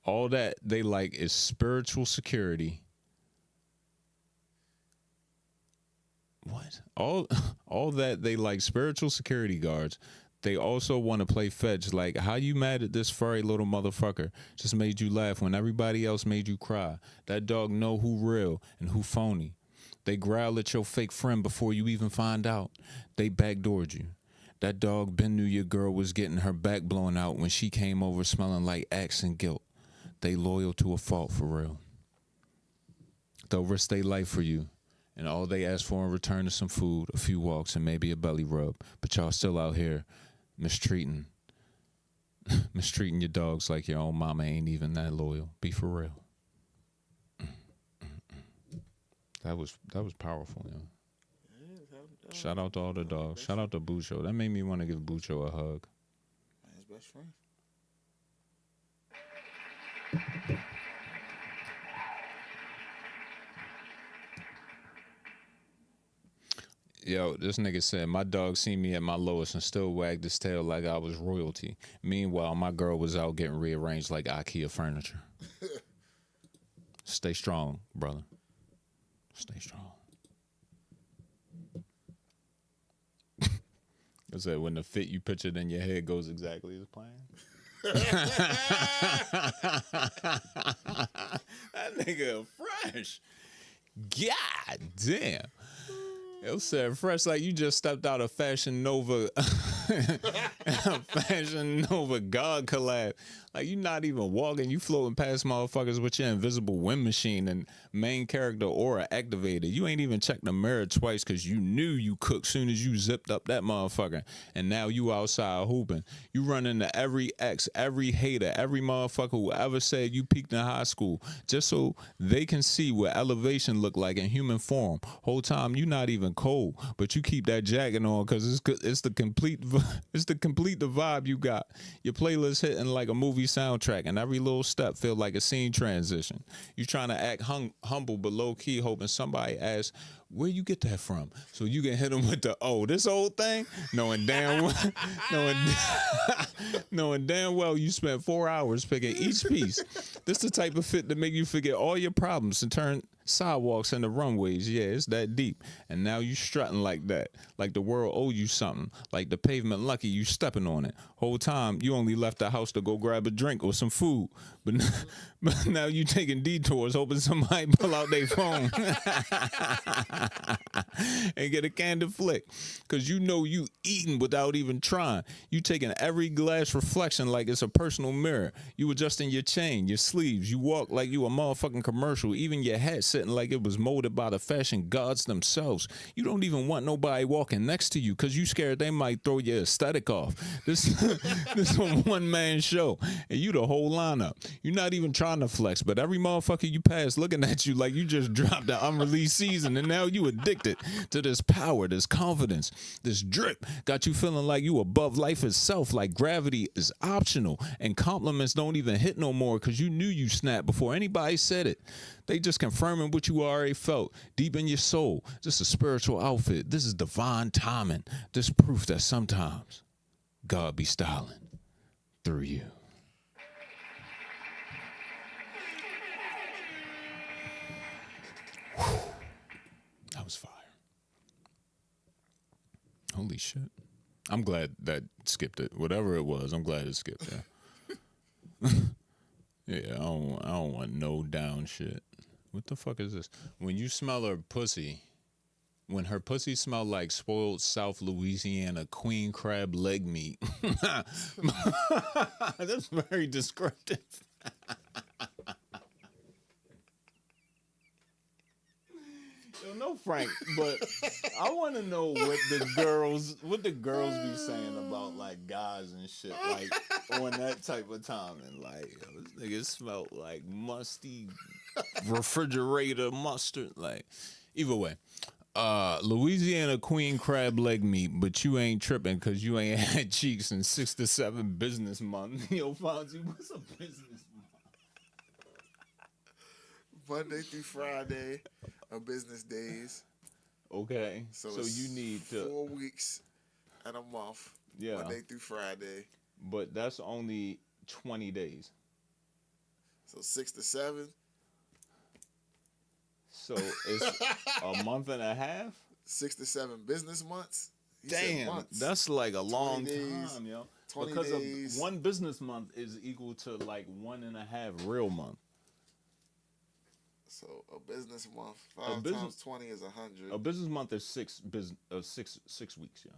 All that they like is spiritual security. What? All that they like spiritual security guards. They also want to play fetch. Like, how you mad at this furry little motherfucker? Just made you laugh when everybody else made you cry. That dog know who real and who phony. They growl at your fake friend before you even find out. They backdoored you. That dog Ben knew your girl was getting her back blown out when she came over smelling like axe and guilt. They loyal to a fault for real. They'll risk their life for you. And all they ask for in return is some food, a few walks, and maybe a belly rub. But y'all still out here mistreating your dogs like your own mama ain't even that loyal. Be for real. That was powerful, yo. Shout out to all the dogs. Shout out to Bucho. That made me want to give Bucho a hug. His best friend. Yo, this nigga said, my dog seen me at my lowest and still wagged his tail like I was royalty. Meanwhile, my girl was out getting rearranged like IKEA furniture. Stay strong, brother. Stay strong. I said, when the fit you pictured in your head goes exactly as planned. That nigga fresh. God damn. It said fresh like you just stepped out of Fashion Nova Fashion Nova God collab. Like you not even walking, you floating past motherfuckers with your invisible wind machine and main character aura activated. You ain't even checked the mirror twice because you knew you cooked soon as you zipped up that motherfucker. And now you outside hooping. You run into every ex, every hater, every motherfucker who ever said you peaked in high school just so they can see what elevation look like in human form. Whole time you not even cold, but you keep that jacket on because it's the complete the vibe you got. Your playlist hitting like a movie soundtrack, and every little step feel like a scene transition. You trying to act humble but low key, hoping somebody asks, "Where you get that from?" So you can hit them with the this old thing, knowing damn well you spent 4 hours picking each piece. This the type of fit that make you forget all your problems and turn sidewalks into runways. Yeah, it's that deep. And now you strutting like that, like the world owe you something, like the pavement lucky you stepping on it. Whole time you only left the house to go grab a drink or some food, but now you taking detours hoping somebody pull out their phone and get a candid flick, because you know you eating without even trying. You taking every glass reflection like it's a personal mirror. You adjusting your chain, your sleeves. You walk like you a motherfucking commercial. Even your hat sitting like it was molded by the fashion gods themselves. You don't even want nobody walking next to you because you scared they might throw your aesthetic off. This is a one-man show, and you the whole lineup. You're not even trying to flex, but every motherfucker you pass looking at you like you just dropped the unreleased season, and now you addicted to this power, this confidence, this drip. Got you feeling like you above life itself, like gravity is optional, and compliments don't even hit no more because you knew you snapped before anybody said it. They just confirming what you already felt deep in your soul. This is a spiritual outfit. This is divine timing. This proof that sometimes God be styling through you. Whew. That was fire. Holy shit. I'm glad that skipped it. Whatever it was, I'm glad it skipped that. Yeah, I don't want no down shit. What the fuck is this? When you smell her pussy, when her pussy smell like spoiled South Louisiana queen crab leg meat. That's very descriptive. Yo, don't know Frank, but I want to know what the girls be saying about like guys and shit, like on that type of timing. Like, yo, this nigga smelled like musty refrigerator mustard. Like, either way. Louisiana queen crab leg meat, but you ain't tripping because you ain't had cheeks in 6 to 7 business months. Yo, Fonzie, what's a business month? Monday through Friday are business days. Okay. So it's you need to 4 weeks and a month. Yeah. Monday through Friday. But that's only 20 days. So 6 to 7. So it's a month and a half? 6 to 7 business months. You said Damn, months. that's like a long days, time, yo. 20 because days. Of one business month is equal to like 1.5 real month. So a business month, 5 times 20 is 100. A business month is 6 weeks, yeah.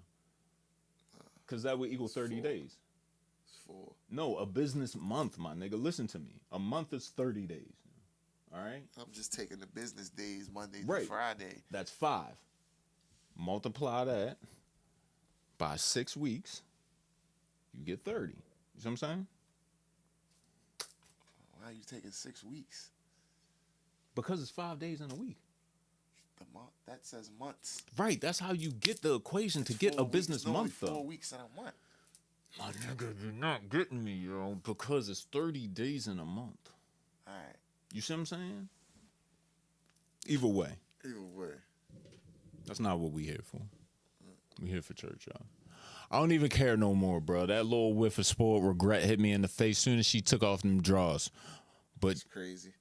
Because that would equal 30 days. It's 4. No, a business month, my nigga. Listen to me. A month is 30 days. All right? I'm just taking the business days, Monday through Friday. That's 5. Multiply that by 6 weeks. You get 30. You see what I'm saying? Why are you taking 6 weeks? Because it's 5 days in a week. The month that says months. Right, that's how you get the equation to get a business month, though. 4 weeks in a month. My nigga, you're not getting me, yo, because it's 30 days in a month. All right. You see what I'm saying? Either way. That's not what we here for. We here for church, y'all. I don't even care no more, bro. That little whiff of spoiled regret hit me in the face soon as she took off them drawers. But it's crazy.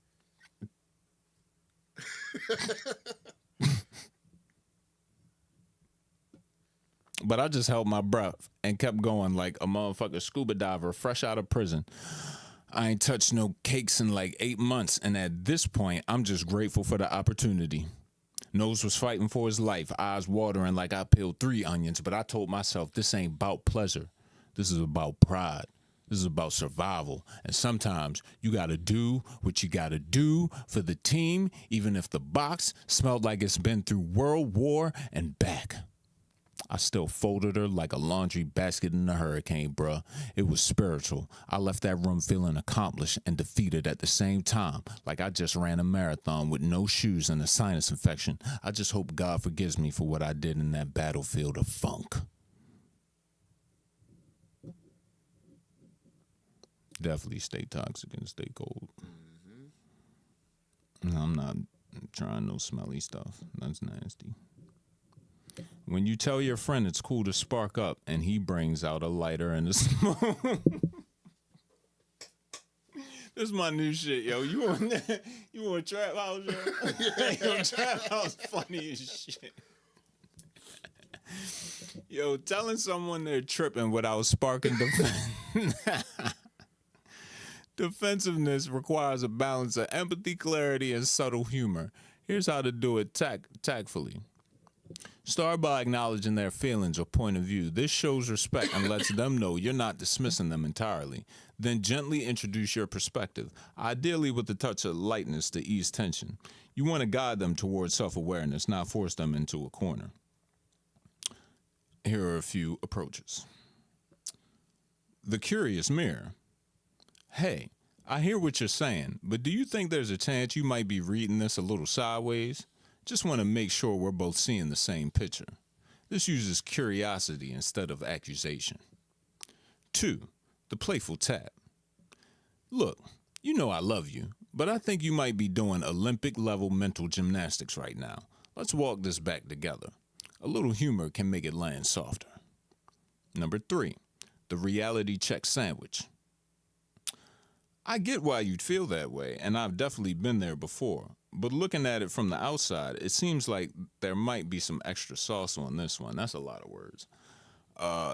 But I just held my breath and kept going like a motherfucker scuba diver fresh out of prison. I ain't touched no cakes in like 8 months, and at this point, I'm just grateful for the opportunity. Nose was fighting for his life, eyes watering like I peeled 3 onions, but I told myself this ain't about pleasure. This is about pride. This is about survival. And sometimes you got to do what you got to do for the team, even if the box smelled like it's been through World War and back. I still folded her like a laundry basket in a hurricane, bruh. It was spiritual. I left that room feeling accomplished and defeated at the same time, like I just ran a marathon with no shoes and a sinus infection. I just hope God forgives me for what I did in that battlefield of funk. Definitely stay toxic and stay cold. Mm-hmm. I'm not trying no smelly stuff. That's nasty. When you tell your friend it's cool to spark up and he brings out a lighter and a smoke. This is my new shit, yo. You want Trap House, yo? Yo, Trap House funny as shit. Yo, telling someone they're tripping without sparking defensiveness requires a balance of empathy, clarity, and subtle humor. Here's how to do it tactfully. Start by acknowledging their feelings or point of view. This shows respect and lets them know you're not dismissing them entirely. Then gently introduce your perspective, ideally with a touch of lightness to ease tension. You want to guide them towards self-awareness, not force them into a corner. Here are a few approaches. The curious mirror. Hey, I hear what you're saying, but do you think there's a chance you might be reading this a little sideways? Just want to make sure we're both seeing the same picture. This uses curiosity instead of accusation. 2, the playful tap. Look, you know I love you, but I think you might be doing Olympic-level mental gymnastics right now. Let's walk this back together. A little humor can make it land softer. Number 3, the reality check sandwich. I get why you'd feel that way, and I've definitely been there before. But looking at it from the outside, it seems like there might be some extra sauce on this one. That's a lot of words.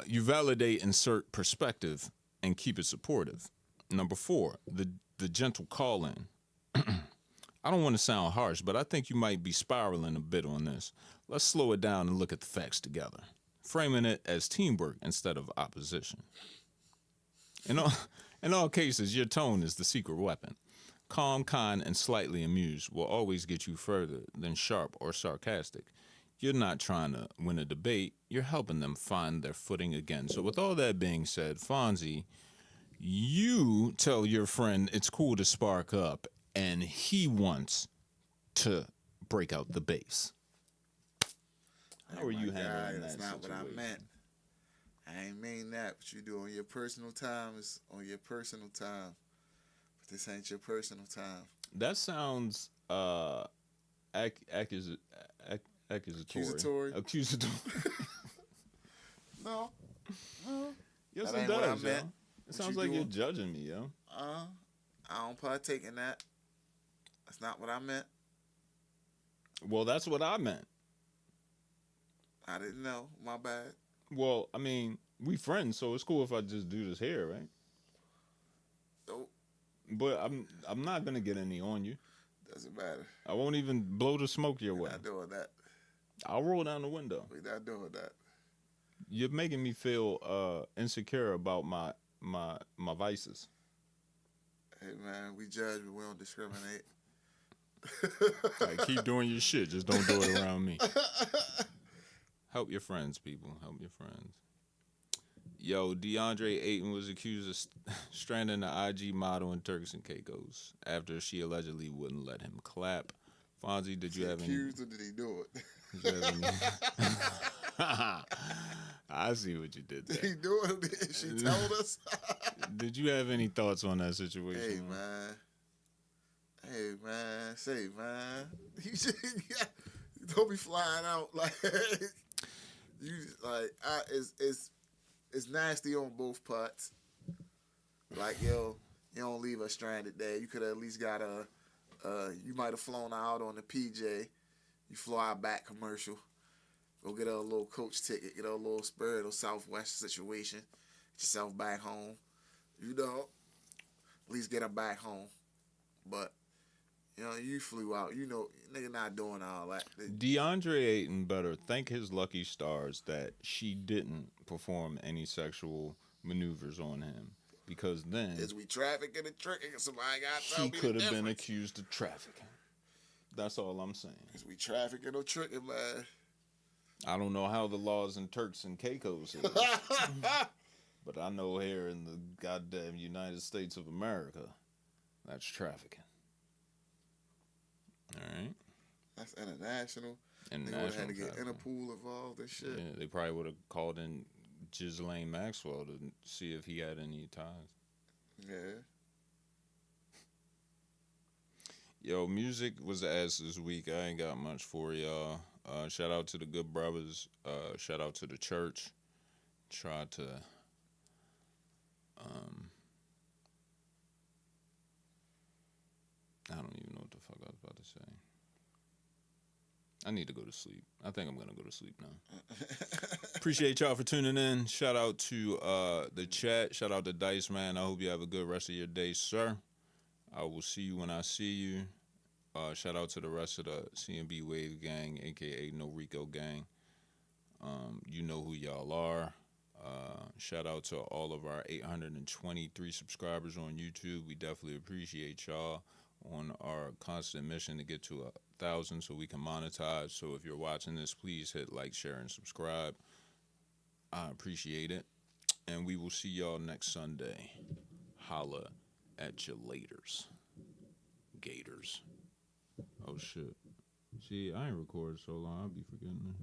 You validate, insert perspective, and keep it supportive. Number 4, the gentle call-in. I don't want to sound harsh, but I think you might be spiraling a bit on this. Let's slow it down and look at the facts together, framing it as teamwork instead of opposition. In all cases, your tone is the secret weapon. Calm, kind, and slightly amused will always get you further than sharp or sarcastic. You're not trying to win a debate. You're helping them find their footing again. So with all that being said, Fonzie, you tell your friend it's cool to spark up, and he wants to break out the bass. How are you handling that That's not what I situation? meant. I ain't mean that. What you do on your personal time is on your personal time. But this ain't your personal time. That sounds accusatory. Accusatory? Accusatory. No. Yes, That it ain't what I does, yo. meant. It What sounds you like you're doing? judging me, yo. I don't partake in that. That's not what I meant. Well, that's what I meant. I didn't know. My bad. Well, I mean, we friends, so it's cool if I just do this here, right? Nope. But I'm not gonna get any on you. Doesn't matter. I won't even blow the smoke your We're way. not doing that. I'll roll down the window. We're not doing that. You're making me feel insecure about my vices. Hey, man, we judge, but we don't discriminate. Like, keep doing your shit. Just don't do it around me. Help your friends, people. Help your friends. Yo, DeAndre Ayton was accused of stranding the IG model in Turks and Caicos after she allegedly wouldn't let him clap. Fonzie, did you have any? Accused or did he do it? Did you have any? I see what you did Did there. he do it or did she told us? Did you have any thoughts on that situation? Hey, man. Say, man. You just, don't be flying out like you like. It's nasty on both parts. Like, yo, you don't leave her stranded there. You could have at least got you might have flown her out on the PJ. You fly back commercial. Go get her a little coach ticket. Get her a little Spirit or Southwest situation. Get yourself back home. You know, at least get her back home. But, you know, you flew out. You know, nigga not doing all that. DeAndre Ayton better thank his lucky stars that she didn't perform any sexual maneuvers on him, because then Is we trafficking and tricking? Somebody got to tell he me could the have been difference. accused of trafficking. That's all I'm saying. Is we trafficking or tricking, man? I don't know how the laws in Turks and Caicos is, but I know here in the goddamn United States of America, that's trafficking. All right. That's international. They would have International had to get trafficking. Interpol involved and shit. Yeah, they probably would have called in Ghislaine Maxwell to see if he had any ties. Yeah. Yo, music was ass this week. I ain't got much for y'all. Shout out to the good brothers. Shout out to the church. Try to I don't even know what the fuck I was about to say. I need to go to sleep. I think I'm gonna go to sleep now. Appreciate y'all for tuning in. Shout out to the chat. Shout out to Dice Man. I hope you have a good rest of your day, sir. I will see you when I see you. Shout out to the rest of the CMB Wave gang, aka No Rico gang. You know who y'all are. Shout out to all of our 823 subscribers on YouTube. We definitely appreciate y'all on our constant mission to get to 1,000 so we can monetize. So if you're watching this, please hit like, share, and subscribe. I appreciate it. And we will see y'all next Sunday. Holla at you laters. Gators. Oh, shit. See, I ain't recorded so long. I'll be forgetting.